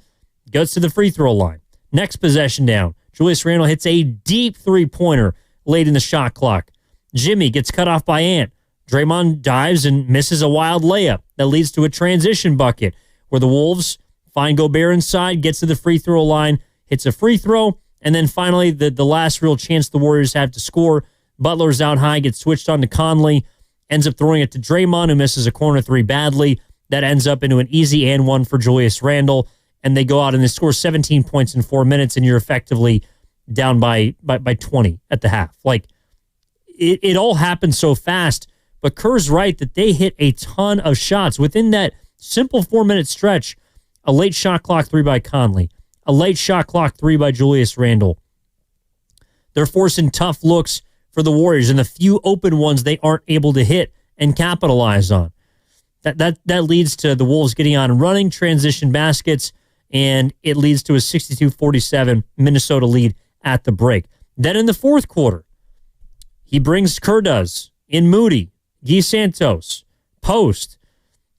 Goes to the free throw line. Next possession down. Julius Randle hits a deep three-pointer late in the shot clock. Jimmy gets cut off by Ant. Draymond dives and misses a wild layup that leads to a transition bucket where the Wolves find Gobert inside, gets to the free throw line, hits a free throw, and then finally the last real chance the Warriors have to score. Butler's out high, gets switched on to Conley, ends up throwing it to Draymond, who misses a corner three badly. That ends up into an easy and one for Julius Randle, and they go out and they score 17 points in 4 minutes, and you're effectively down by 20 at the half. Like, it all happened so fast, but Kerr's right that they hit a ton of shots within that simple 4-minute stretch. A late shot clock three by Conley, a late shot clock three by Julius Randle. They're forcing tough looks for the Warriors, and the few open ones they aren't able to hit and capitalize on. That leads to the Wolves getting on and running transition baskets, and it leads to a 62-47 Minnesota lead at the break. Then in the fourth quarter, Kerr does in Moody, Guy Santos, post,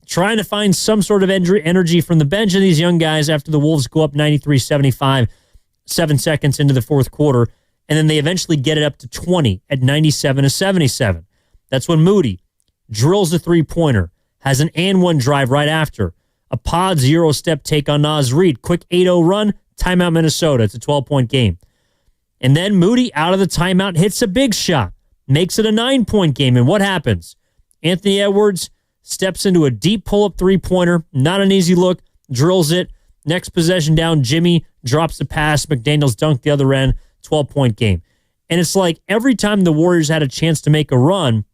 trying to find some sort of energy from the bench of these young guys after the Wolves go up 93-75, 7 seconds into the fourth quarter, and then they eventually get it up to 20 at 97-77. That's when Moody drills a three-pointer, has an and one drive right after, a pod zero-step take on Naz Reid, quick 8-0 run, timeout Minnesota. It's a 12-point game. And then Moody, out of the timeout, hits a big shot, makes it a 9-point game. And what happens? Anthony Edwards steps into a deep pull-up three-pointer, not an easy look, drills it. Next possession down, Jimmy drops the pass, McDaniels dunked the other end, 12-point game. And it's like every time the Warriors had a chance to make a run,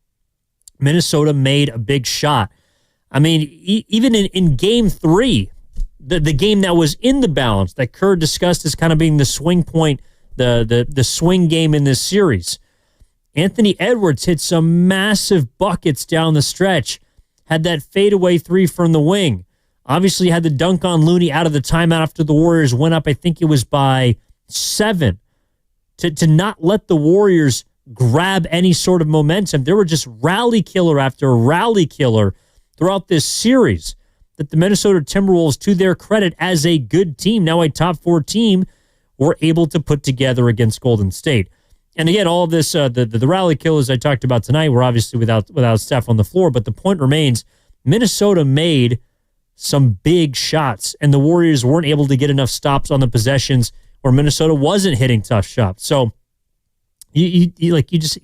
Minnesota made a big shot. I mean, even in Game 3, the game that was in the balance that Kerr discussed as kind of being the swing point, the swing game in this series, Anthony Edwards hit some massive buckets down the stretch, had that fadeaway three from the wing. Obviously had the dunk on Looney out of the timeout after the Warriors went up, I think it was by 7. To not let the Warriors grab any sort of momentum. There were just rally killer after rally killer throughout this series that the Minnesota Timberwolves, to their credit as a good team, now a top 4 team, were able to put together against Golden State. And again, all of this, the rally killers I talked about tonight were obviously without Steph on the floor, but the point remains, Minnesota made some big shots, and the Warriors weren't able to get enough stops on the possessions where Minnesota wasn't hitting tough shots. So you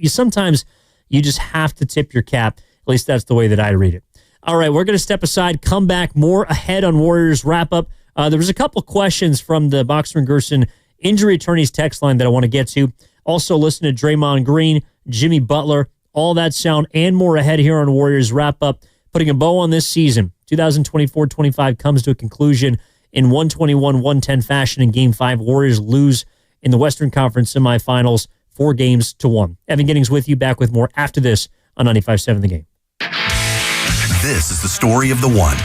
sometimes just have to tip your cap. At least that's the way that I read it. All right, we're going to step aside, come back, more ahead on Warriors wrap-up. There was a couple questions from the Boxer and Gerson injury attorneys text line that I want to get to. Also, listen to Draymond Green, Jimmy Butler, all that sound and more ahead here on Warriors wrap-up. Putting a bow on this season, 2024-25 comes to a conclusion in 121-110 fashion in Game 5. Warriors lose in the Western Conference semifinals 4-1. Evan Giddings with you, back with more after this on 95.7 The Game. This is the story of the one.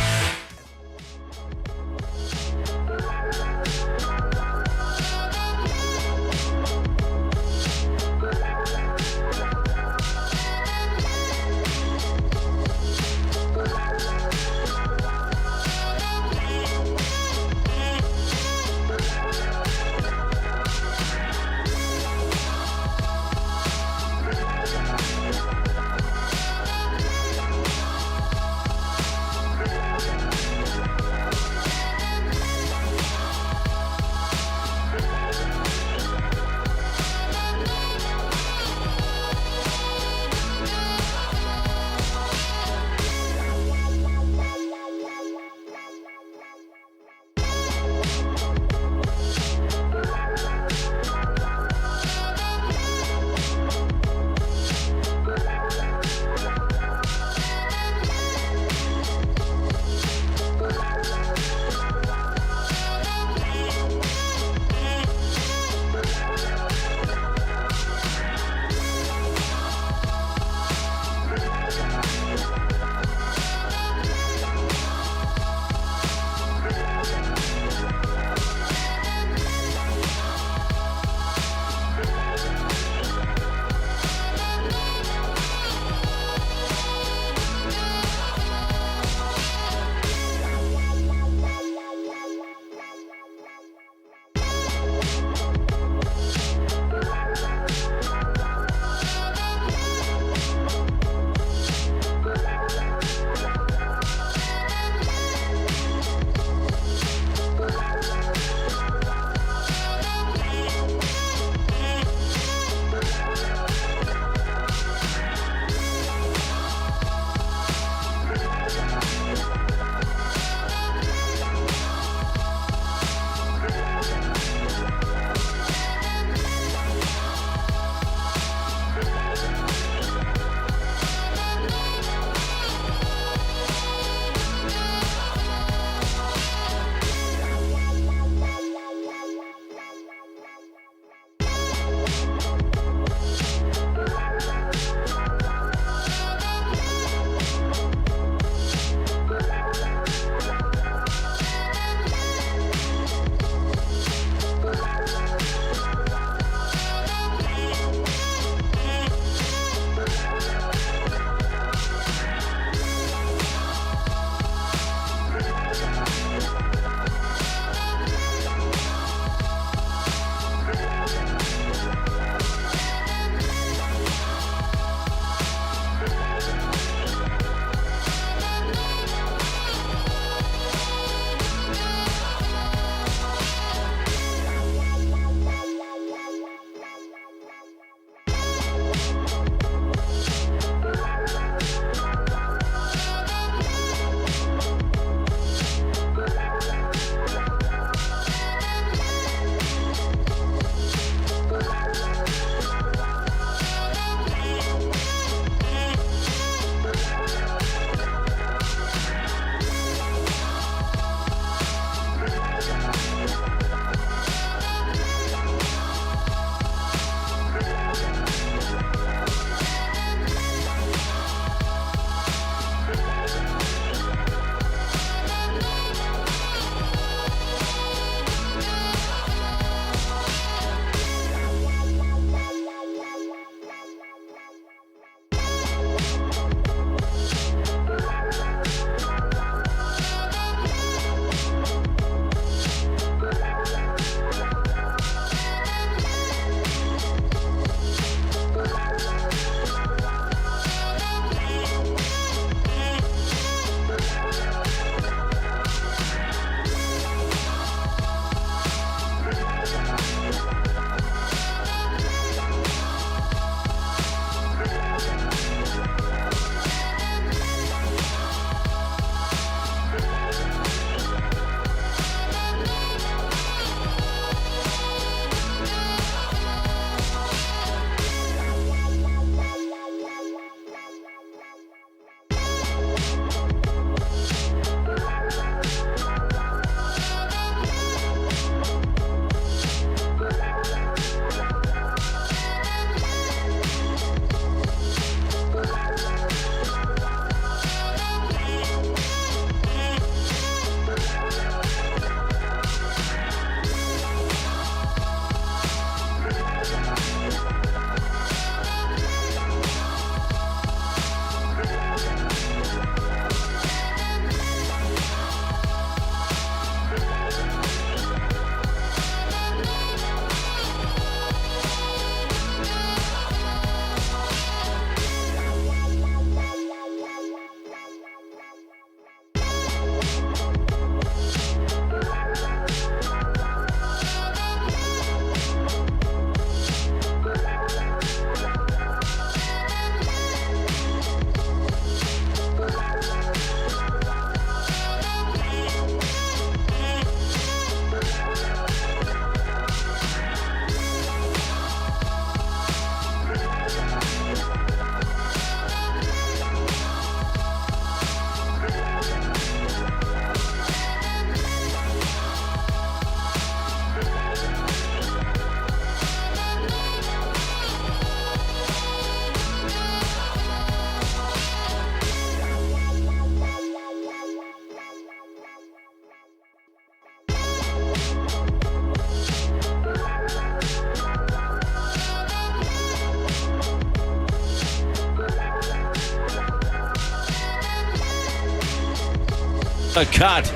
A cut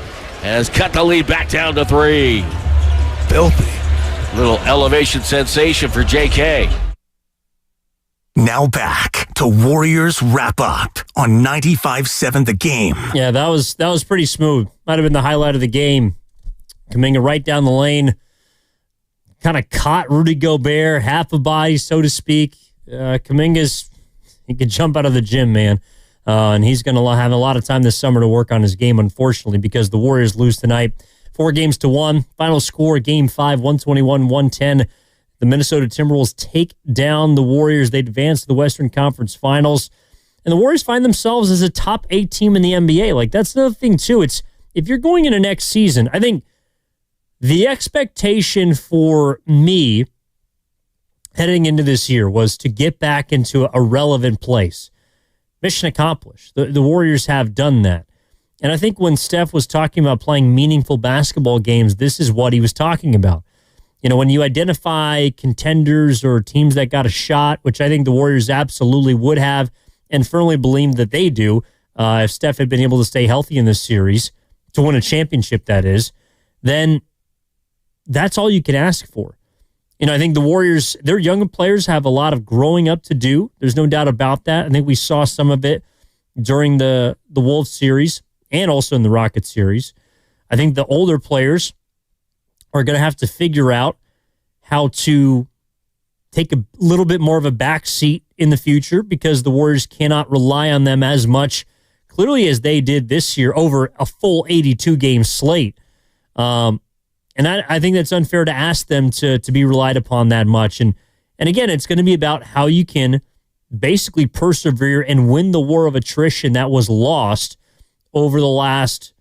has cut the lead back down to 3. Filthy. Little elevation sensation for JK. Now back to Warriors Wrap Up on 95.7 The Game. Yeah, that was pretty smooth. Might have been the highlight of the game. Kuminga right down the lane. Kind of caught Rudy Gobert, half a body, so to speak. Kuminga's, he could jump out of the gym, man. And he's going to have a lot of time this summer to work on his game, unfortunately, because the Warriors lose tonight 4-1. Final score, Game 5, 121-110. The Minnesota Timberwolves take down the Warriors. They advance to the Western Conference Finals. And the Warriors find themselves as a top 8 team in the NBA. Like, that's another thing, too. It's, if you're going into next season, I think the expectation for me heading into this year was to get back into a relevant place. Mission accomplished. The Warriors have done that. And I think when Steph was talking about playing meaningful basketball games, this is what he was talking about. You know, when you identify contenders or teams that got a shot, which I think the Warriors absolutely would have and firmly believe that they do, if Steph had been able to stay healthy in this series, to win a championship, that is, then that's all you can ask for. You know, I think the Warriors, their young players have a lot of growing up to do. There's no doubt about that. I think we saw some of it during the Wolves series and also in the Rockets series. I think the older players are going to have to figure out how to take a little bit more of a back seat in the future because the Warriors cannot rely on them as much, clearly, as they did this year over a full 82-game slate. And I think that's unfair to ask them to be relied upon that much. And again, it's going to be about how you can basically persevere and win the war of attrition that was lost over the last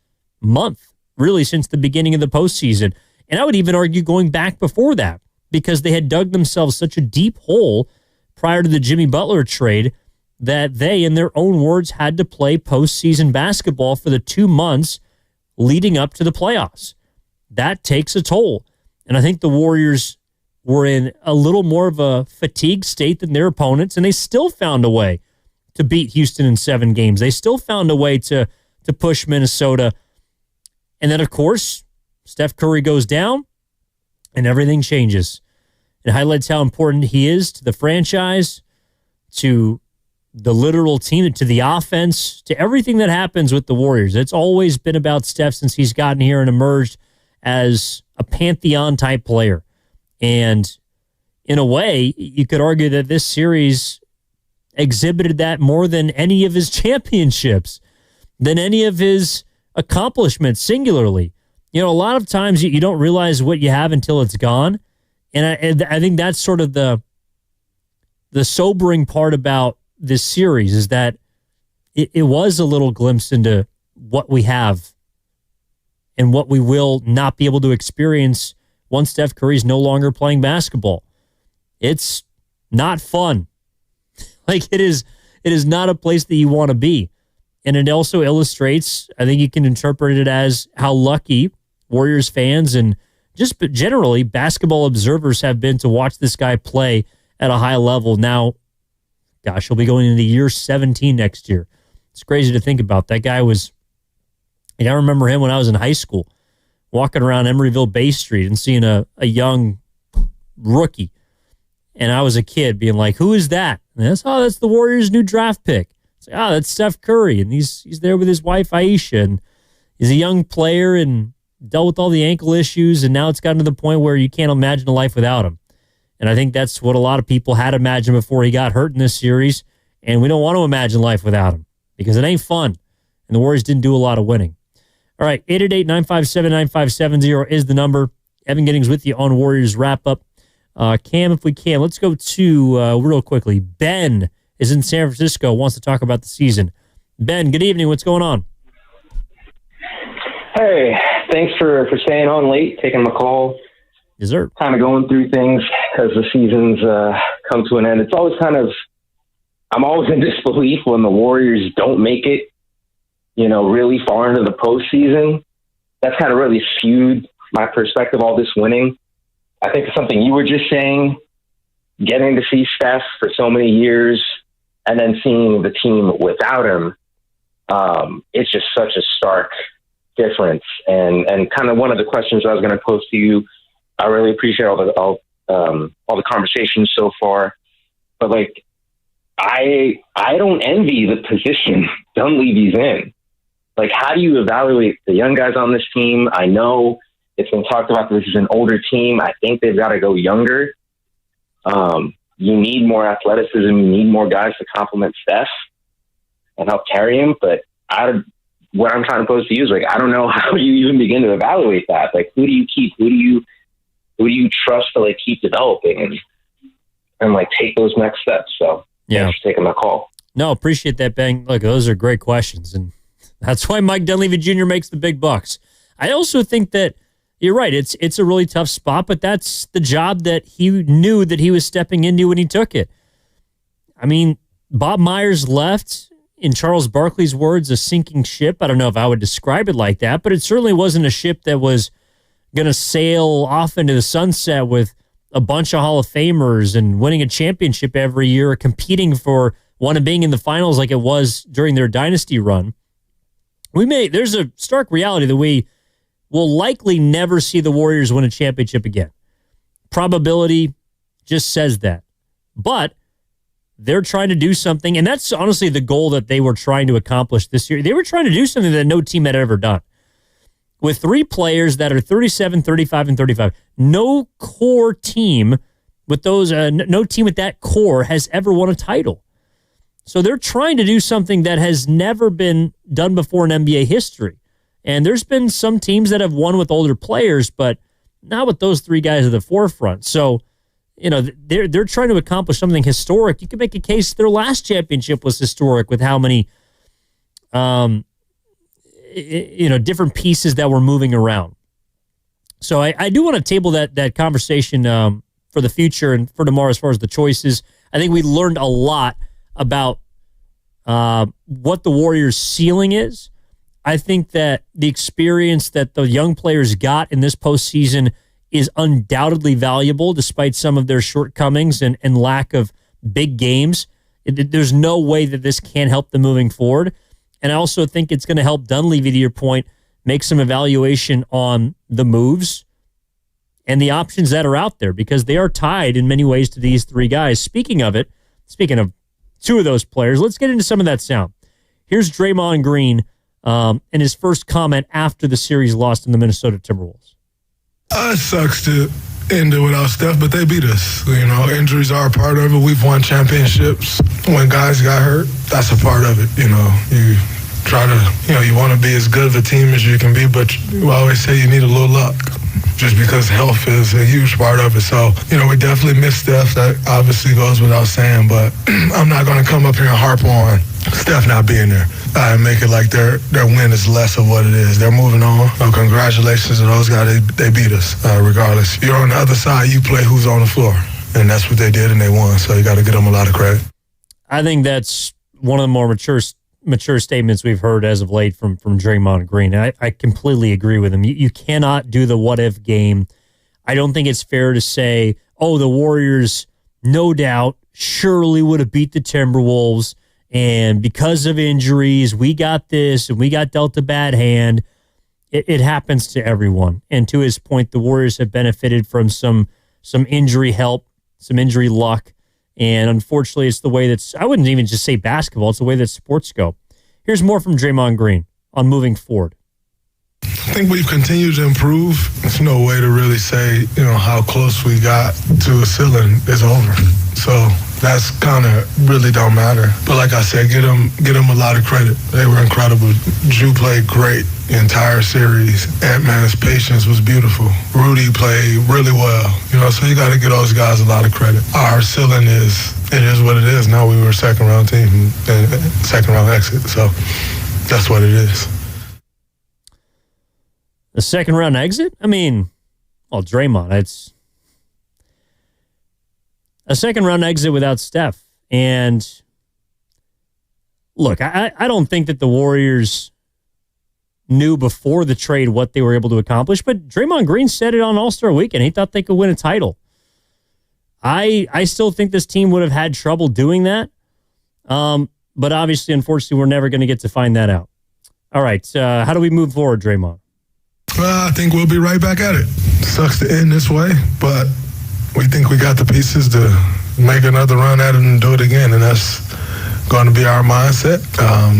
month, really since the beginning of the postseason. And I would even argue going back before that, because they had dug themselves such a deep hole prior to the Jimmy Butler trade that they, in their own words, had to play postseason basketball for the 2 months leading up to the playoffs. That takes a toll. And I think the Warriors were in a little more of a fatigued state than their opponents, and they still found a way to beat Houston in 7 games. They still found a way to push Minnesota. And then, of course, Steph Curry goes down, and everything changes. It highlights how important he is to the franchise, to the literal team, to the offense, to everything that happens with the Warriors. It's always been about Steph since he's gotten here and emerged as a Pantheon-type player. And in a way, you could argue that this series exhibited that more than any of his championships, than any of his accomplishments singularly. You know, a lot of times you don't realize what you have until it's gone. And I think that's sort of the sobering part about this series is that it was a little glimpse into what we have and what we will not be able to experience once Steph Curry's no longer playing basketball. It's not fun. Like it is not a place that you want to be. And it also illustrates, I think you can interpret it as how lucky Warriors fans and just generally basketball observers have been to watch this guy play at a high level. Now, gosh, he'll be going into year 17 next year. It's crazy to think about. That guy was, I remember him when I was in high school, walking around Emeryville Bay Street and seeing a young rookie. And I was a kid being like, who is that? And that's the Warriors' new draft pick. It's like, that's Steph Curry. And he's there with his wife, Aisha. And he's a young player and dealt with all the ankle issues. And now it's gotten to the point where you can't imagine a life without him. And I think that's what a lot of people had imagined before he got hurt in this series. And we don't want to imagine life without him because it ain't fun. And the Warriors didn't do a lot of winning. All right, 888-957-9570 is the number. Evan Giddings with you on Warriors Wrap-Up. Cam, if we can, let's go to, real quickly, Ben is in San Francisco, wants to talk about the season. Ben, good evening. What's going on? Hey, thanks for staying on late, taking my call. Yes, sir. Kind of going through things as the seasons come to an end. It's always I'm always in disbelief when the Warriors don't make it, really far into the postseason. That's kind of really skewed my perspective, all this winning. I think it's something you were just saying, getting to see Steph for so many years and then seeing the team without him. It's just such a stark difference. And kind of one of the questions I was going to pose to you, I really appreciate all the conversations so far, but like, I don't envy the position Dunleavy's in. Like, how do you evaluate the young guys on this team? I know it's been talked about that this is an older team. I think they've got to go younger. You need more athleticism. You need more guys to complement Steph and help carry him. But what I'm trying to pose to you is, like, I don't know how you even begin to evaluate that. Like, who do you keep? Who do you trust to, like, keep developing and like take those next steps? So thanks for taking my call. No, appreciate that, Ben. Look, those are great questions, and that's why Mike Dunleavy Jr. makes the big bucks. I also think that you're right. It's a really tough spot, but that's the job that he knew that he was stepping into when he took it. I mean, Bob Myers left, in Charles Barkley's words, a sinking ship. I don't know if I would describe it like that, but it certainly wasn't a ship that was going to sail off into the sunset with a bunch of Hall of Famers and winning a championship every year, or competing for one and being in the finals like it was during their dynasty run. There's a stark reality that we will likely never see the Warriors win a championship again. Probability just says that. But they're trying to do something, and that's honestly the goal that they were trying to accomplish this year. They were trying to do something that no team had ever done. With three players that are 37, 35, and 35, no core team with those, no team with that core has ever won a title. So they're trying to do something that has never been done before in NBA history. And there's been some teams that have won with older players, but not with those three guys at the forefront. So, you know, they're trying to accomplish something historic. You could make a case their last championship was historic with how many, different pieces that were moving around. So I do want to table that conversation for the future and for tomorrow as far as the choices. I think we learned a lot about what the Warriors' ceiling is. I think that the experience that the young players got in this postseason is undoubtedly valuable, despite some of their shortcomings and lack of big games. There's no way that this can't help them moving forward. And I also think it's going to help Dunleavy, to your point, make some evaluation on the moves and the options that are out there, because they are tied in many ways to these three guys. Speaking of two of those players, let's get into some of that sound. Here's Draymond Green and his first comment after the series lost in the Minnesota Timberwolves. It sucks to end it without Steph, but they beat us. You know, injuries are a part of it. We've won championships. When guys got hurt, that's a part of it. You know, you try to, you want to be as good of a team as you can be, but we always say you need a little luck, just because health is a huge part of it. So, we definitely miss Steph. That obviously goes without saying, but I'm not going to come up here and harp on Steph not being there and make it like their win is less of what it is. They're moving on. So congratulations to those guys. They beat us regardless. You're on the other side. You play who's on the floor, and that's what they did, and they won. So you got to give them a lot of credit. I think that's one of the more mature statements we've heard as of late from Draymond Green. I completely agree with him. You cannot do the what-if game. I don't think it's fair to say, the Warriors, no doubt, surely would have beat the Timberwolves, and because of injuries, we got this, and we got dealt a bad hand. It happens to everyone. And to his point, the Warriors have benefited from some injury help, some injury luck. And unfortunately, it's the way I wouldn't even just say basketball, it's the way that sports go. Here's more from Draymond Green on moving forward. I think we've continued to improve. There's no way to really say, how close we got to a ceiling is over. So that's kind of really don't matter. But like I said, get them a lot of credit. They were incredible. Drew played great the entire series. Ant-Man's patience was beautiful. Rudy played really well. So you got to give those guys a lot of credit. Our ceiling is what it is. Now we were a second-round team and second-round exit. So that's what it is. The second-round exit? I mean, Draymond, it's a second-round exit without Steph. And look, I don't think that the Warriors knew before the trade what they were able to accomplish, but Draymond Green said it on All-Star Weekend. He thought they could win a title. I still think this team would have had trouble doing that. But obviously, unfortunately, we're never going to get to find that out. All right. How do we move forward, Draymond? I think we'll be right back at it. Sucks to end this way, but we think we got the pieces to make another run at it and do it again, and that's going to be our mindset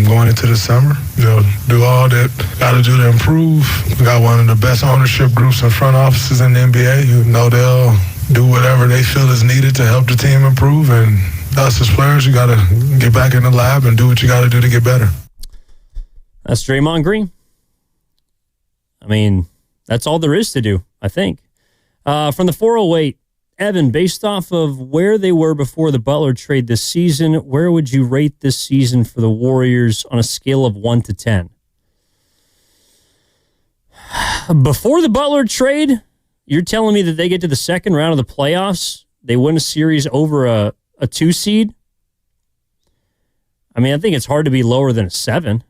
going into the summer. Do all that got to do to improve. We got one of the best ownership groups and front offices in the NBA. They'll do whatever they feel is needed to help the team improve, and us as players, you got to get back in the lab and do what you got to do to get better. That's Draymond Green. I mean, that's all there is to do, I think. From the 408, Evan, based off of where they were before the Butler trade this season, where would you rate this season for the Warriors on a scale of 1 to 10? Before the Butler trade, you're telling me that they get to the second round of the playoffs, they win a series over a 2 seed? I mean, I think it's hard to be lower than a 7.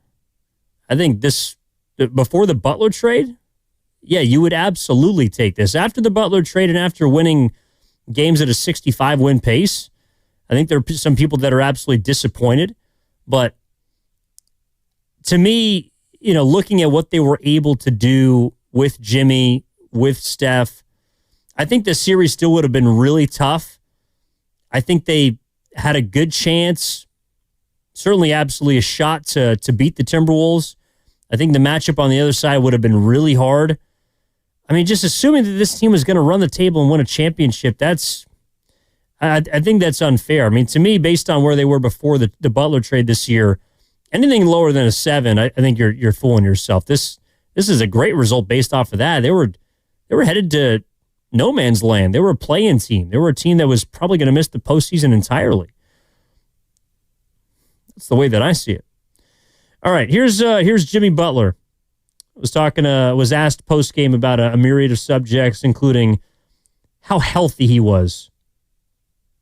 I think before the Butler trade, yeah, you would absolutely take this. After the Butler trade and after winning games at a 65-win pace, I think there are some people that are absolutely disappointed. But to me, looking at what they were able to do with Jimmy, with Steph, I think the series still would have been really tough. I think they had a good chance, certainly absolutely a shot to beat the Timberwolves. I think the matchup on the other side would have been really hard. I mean, just assuming that this team was going to run the table and win a championship, I think that's unfair. I mean, to me, based on where they were before the Butler trade this year, anything lower than a 7, I think you're fooling yourself. This is a great result based off of that. They were headed to no man's land. They were a play-in team. They were a team that was probably going to miss the postseason entirely. That's the way that I see it. All right, here's Jimmy Butler. Was asked post-game about a myriad of subjects, including how healthy he was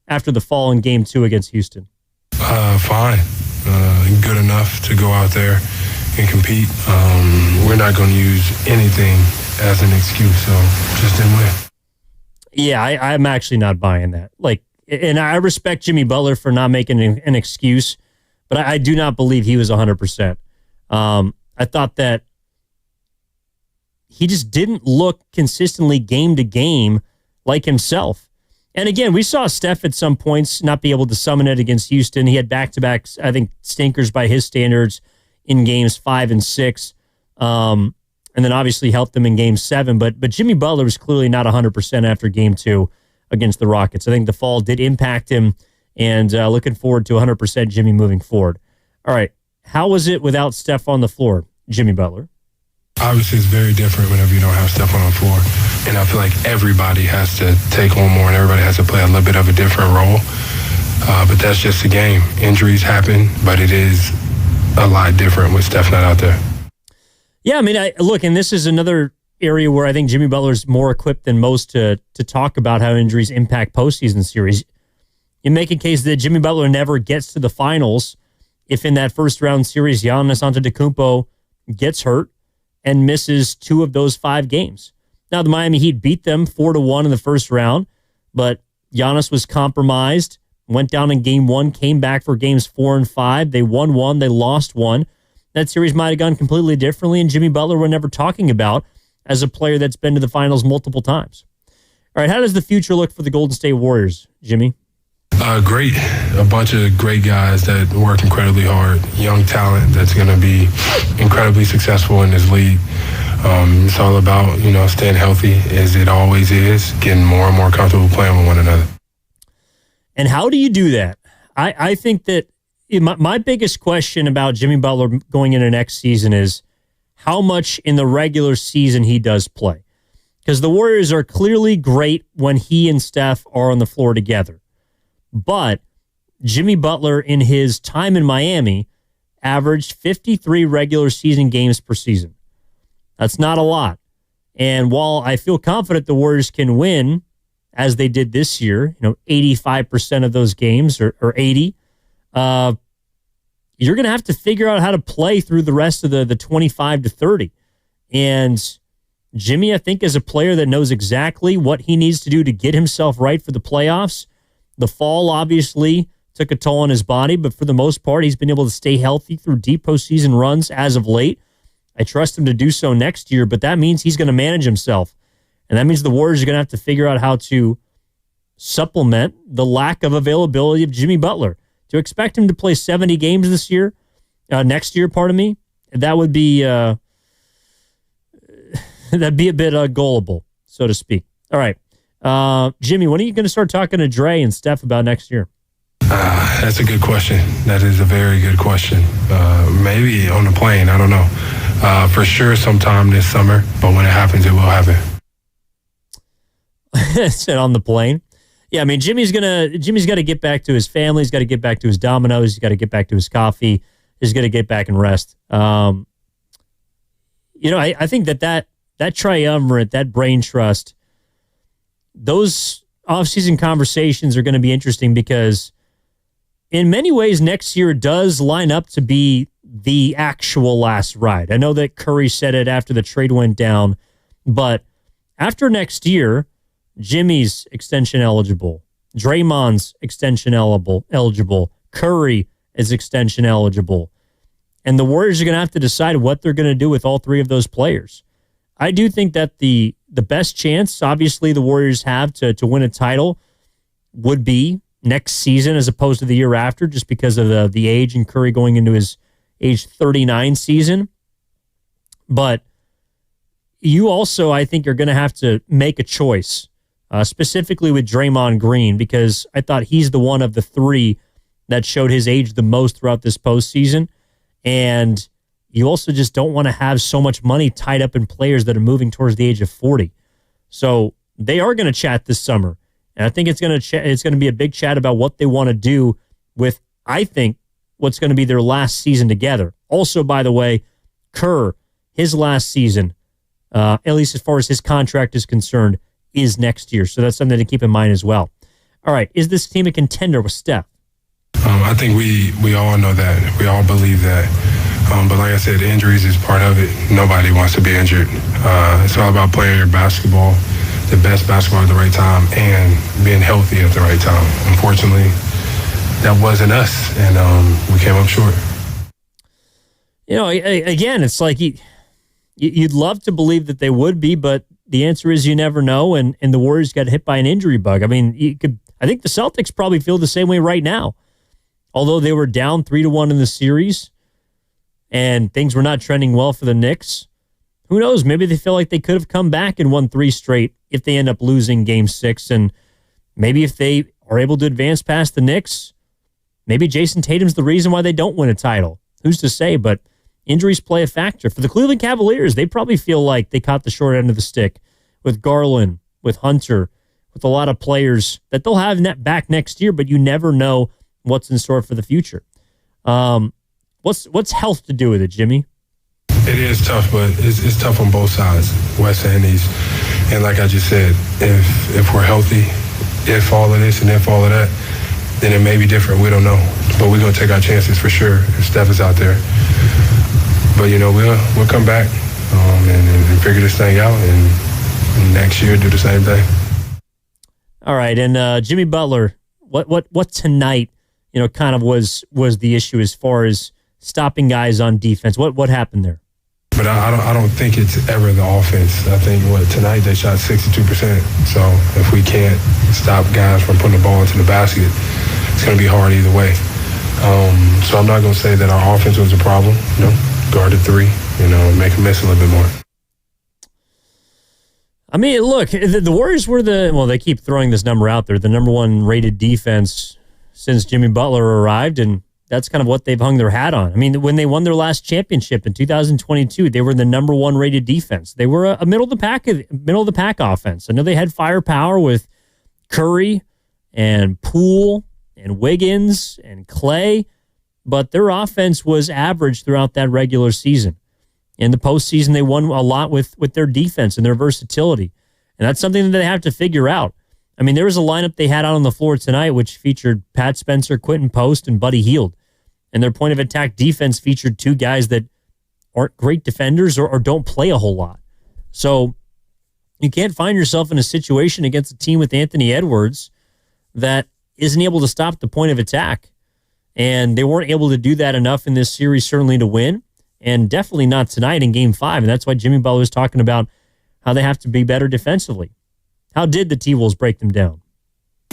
after the fall in Game 2 against Houston. Fine. Good enough to go out there and compete. We're not going to use anything as an excuse, so just didn't win. Yeah, I'm actually not buying that. And I respect Jimmy Butler for not making an excuse, but I do not believe he was 100%. I thought that he just didn't look consistently game to game like himself. And again, we saw Steph at some points not be able to summon it against Houston. He had back-to-back, I think, stinkers by his standards in games 5 and 6. And then obviously helped them in game 7. But Jimmy Butler was clearly not 100% after game 2 against the Rockets. I think the fall did impact him, and looking forward to 100% Jimmy moving forward. All right. How was it without Steph on the floor, Jimmy Butler? Obviously, it's very different whenever you don't have Steph on the floor. And I feel like everybody has to take on more and everybody has to play a little bit of a different role. But that's just the game. Injuries happen, but it is a lot different with Steph not out there. Yeah, I mean, look, and this is another area where I think Jimmy Butler's more equipped than most to talk about how injuries impact postseason series. You make a case that Jimmy Butler never gets to the finals if in that first round series, Giannis Antetokounmpo gets hurt and misses 2 of those 5 games. Now, the Miami Heat beat them 4-1 in the first round, but Giannis was compromised, went down in game 1, came back for games 4 and 5. They won 1, they lost 1. That series might have gone completely differently, and Jimmy Butler we're never talking about as a player that's been to the finals multiple times. All right, how does the future look for the Golden State Warriors, Jimmy? Great. A bunch of great guys that work incredibly hard. Young talent that's going to be incredibly successful in this league. It's all about, staying healthy as it always is, getting more and more comfortable playing with one another. And how do you do that? I think that my biggest question about Jimmy Butler going into next season is how much in the regular season he does play. Because the Warriors are clearly great when he and Steph are on the floor together. But Jimmy Butler, in his time in Miami, averaged 53 regular season games per season. That's not a lot. And while I feel confident the Warriors can win, as they did this year, 85% of those games or 80, you're going to have to figure out how to play through the rest of the 25 to 30. And Jimmy, I think, is a player that knows exactly what he needs to do to get himself right for the playoffs. The fall, obviously, took a toll on his body, but for the most part, he's been able to stay healthy through deep postseason runs as of late. I trust him to do so next year, but that means he's going to manage himself. And that means the Warriors are going to have to figure out how to supplement the lack of availability of Jimmy Butler. To expect him to play 70 games next year, that would be that'd be a bit gullible, so to speak. All right. Jimmy, when are you going to start talking to Dre and Steph about next year? That's a good question. That is a very good question. Maybe on the plane. I don't know. For sure sometime this summer, but when it happens, it will happen. Said on the plane. Yeah, I mean, Jimmy's got to get back to his family. He's got to get back to his Domino's. He's got to get back to his coffee. He's got to get back and rest. I think that triumvirate, that brain trust, those offseason conversations are going to be interesting because in many ways next year does line up to be the actual last ride. I know that Curry said it after the trade went down, but after next year, Jimmy's extension eligible. Draymond's extension eligible. Curry is extension eligible. And the Warriors are going to have to decide what they're going to do with all three of those players. I do think that the best chance, obviously, the Warriors have to win a title would be next season as opposed to the year after, just because of the age and Curry going into his age 39 season. But you also, I think, are going to have to make a choice. Specifically with Draymond Green, because I thought he's the one of the three that showed his age the most throughout this postseason. And you also just don't want to have so much money tied up in players that are moving towards the age of 40. So they are going to chat this summer. And I think it's going to be a big chat about what they want to do with, I think, what's going to be their last season together. Also, by the way, Kerr, his last season, at least as far as his contract is concerned, is next year. So that's something to keep in mind as well. All right. Is this team a contender with Steph? I think we all know that. We all believe that. But like I said, injuries is part of it. Nobody wants to be injured. It's all about playing your basketball, the best basketball at the right time, and being healthy at the right time. Unfortunately, that wasn't us, and we came up short. Again, it's like you'd love to believe that they would be, but the answer is you never know, and the Warriors got hit by an injury bug. I mean, I think the Celtics probably feel the same way right now. Although they were down 3-1 in the series and things were not trending well for the Knicks, who knows? Maybe they feel like they could have come back and won 3 straight if they end up losing Game 6. And maybe if they are able to advance past the Knicks, maybe Jason Tatum's the reason why they don't win a title. Who's to say? But injuries play a factor. For the Cleveland Cavaliers, they probably feel like they caught the short end of the stick with Garland, with Hunter, with a lot of players that they'll have back next year, but you never know what's in store for the future. What's health to do with it, Jimmy? It is tough, but it's tough on both sides, West and East. And like I just said, if we're healthy, if all of this and if all of that, then it may be different. We don't know. But we're going to take our chances for sure if Steph is out there. But, we'll come back and figure this thing out and next year do the same thing. All right. And Jimmy Butler, what tonight, kind of was the issue as far as stopping guys on defense? What happened there? But I don't think it's ever the offense. I think tonight they shot 62%. So if we can't stop guys from putting the ball into the basket, it's going to be hard either way. So I'm not going to say that our offense was a problem. Guard the 3, make them miss a little bit more. I mean, look, the Warriors were they keep throwing this number out there, the number 1 rated defense since Jimmy Butler arrived, and that's kind of what they've hung their hat on. I mean, when they won their last championship in 2022, they were the number 1 rated defense. They were a middle of the pack offense. I know they had firepower with Curry and Poole and Wiggins and Clay, but their offense was average throughout that regular season. In the postseason, they won a lot with their defense and their versatility. And that's something that they have to figure out. I mean, there was a lineup they had out on the floor tonight, which featured Pat Spencer, Quentin Post, and Buddy Hield. And their point of attack defense featured 2 guys that aren't great defenders or don't play a whole lot. So you can't find yourself in a situation against a team with Anthony Edwards that isn't able to stop the point of attack. And they weren't able to do that enough in this series, certainly to win, and definitely not tonight in Game 5. And that's why Jimmy Butler was talking about how they have to be better defensively. How did the T-Wolves break them down?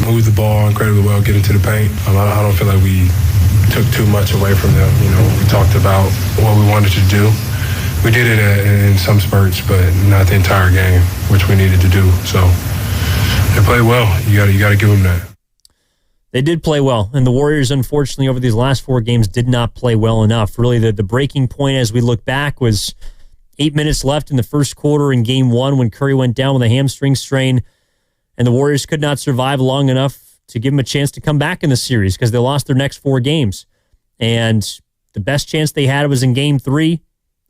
Move the ball incredibly well, get into the paint. I don't feel like we took too much away from them. We talked about what we wanted to do. We did it in some spurts, but not the entire game, which we needed to do. So they played well. You got to give them that. They did play well, and the Warriors, unfortunately, over these last 4 games did not play well enough. Really, the breaking point as we look back was 8 minutes left in the first quarter in Game 1 when Curry went down with a hamstring strain, and the Warriors could not survive long enough to give them a chance to come back in the series because they lost their next 4 games. And the best chance they had was in Game 3,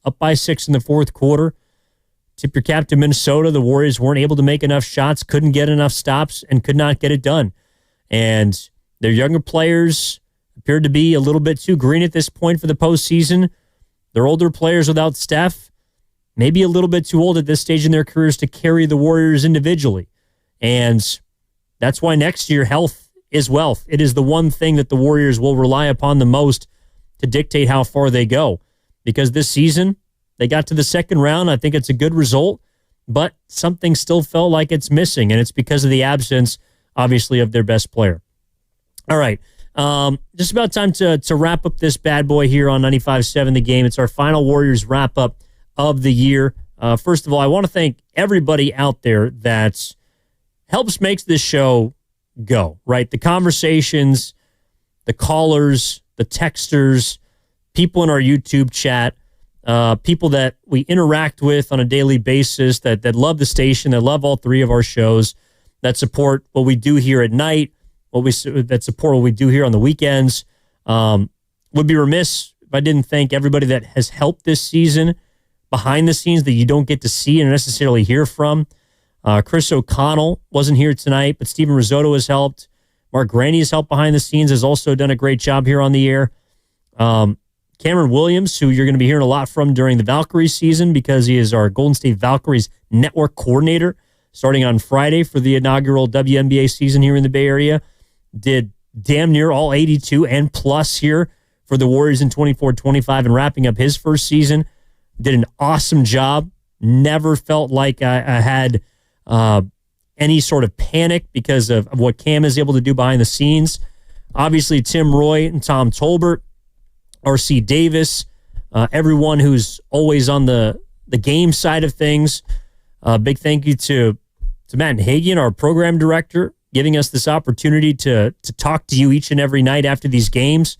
up by 6 in the fourth quarter. Tip your cap to Minnesota. The Warriors weren't able to make enough shots, couldn't get enough stops, and could not get it done. And their younger players appeared to be a little bit too green at this point for the postseason. Their older players without Steph, maybe a little bit too old at this stage in their careers to carry the Warriors individually. And that's why next year, health is wealth. It is the one thing that the Warriors will rely upon the most to dictate how far they go. Because this season, they got to the second round. I think it's a good result, but something still felt like it's missing, and it's because of the absence, obviously, of their best player. All right. Just about time to wrap up this bad boy here on 95.7 The Game. It's our final Warriors wrap-up of the year. First of all, I want to thank everybody out there that helps makes this show go, right? The conversations, the callers, the texters, people in our YouTube chat, people that we interact with on a daily basis that love the station, that love all 3 of our shows, that support what we do here at night, that support what we do here on the weekends. Would be remiss if I didn't thank everybody that has helped this season behind the scenes that you don't get to see and necessarily hear from. Chris O'Connell wasn't here tonight, but Steven Risotto has helped. Mark Graney has helped behind the scenes, has also done a great job here on the air. Cameron Williams, who you're going to be hearing a lot from during the Valkyries season because he is our Golden State Valkyries network coordinator starting on Friday for the inaugural WNBA season here in the Bay Area. Did damn near all 82 and plus here for the Warriors in 24-25 and wrapping up his first season. Did an awesome job. Never felt like I had any sort of panic because of what Cam is able to do behind the scenes. Obviously, Tim Roy and Tom Tolbert, R.C. Davis, everyone who's always on the game side of things. Big thank you to Matt Hagan, our program director, giving us this opportunity to talk to you each and every night after these games.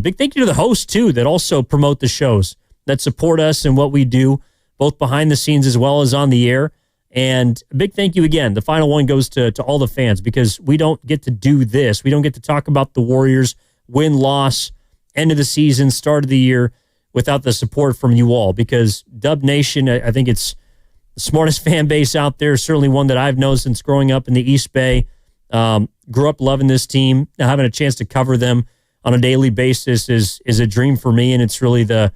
Big thank you to the hosts, too, that also promote the shows, that support us and what we do, both behind the scenes as well as on the air. And a big thank you again. The final one goes to all the fans because we don't get to do this. We don't get to talk about the Warriors, win-loss, end of the season, start of the year, without the support from you all. Because Dub Nation, I think it's the smartest fan base out there, certainly one that I've known since growing up in the East Bay. Grew up loving this team. Now having a chance to cover them on a daily basis is a dream for me, and it's really the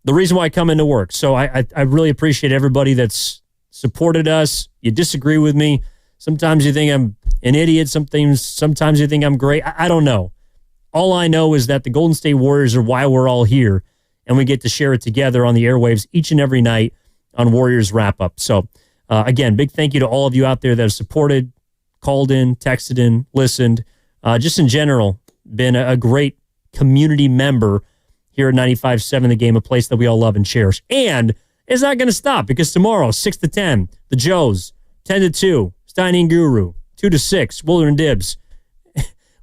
reason why I come into work. So I really appreciate everybody that's supported us. You disagree with me. Sometimes you think I'm an idiot. Sometimes you think I'm great. I don't know. All I know is that the Golden State Warriors are why we're all here, and we get to share it together on the airwaves each and every night on Warriors Wrap-Up. So, again, big thank you to all of you out there that have supported, called in, texted in, listened. Just in general, been a great community member here at 95.7 The Game, a place that we all love and cherish. And it's not going to stop because tomorrow, 6 to 10, the Joes, 10 to 2, Steiny and Guru, 2 to 6, Wooler and Dibs.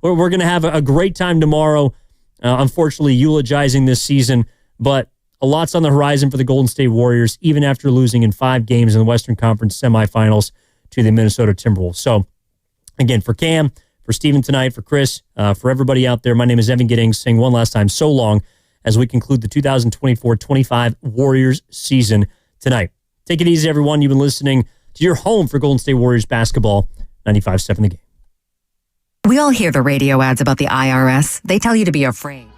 We're going to have a great time tomorrow, unfortunately eulogizing this season, but a lot's on the horizon for the Golden State Warriors, even after losing in 5 games in the Western Conference semifinals to the Minnesota Timberwolves. So, again, for Cam, for Steven tonight, for Chris, for everybody out there, my name is Evan Giddings, saying one last time, so long, as we conclude the 2024-25 Warriors season tonight. Take it easy, everyone. You've been listening to your home for Golden State Warriors basketball, 95.7 The Game. We all hear the radio ads about the IRS. They tell you to be afraid.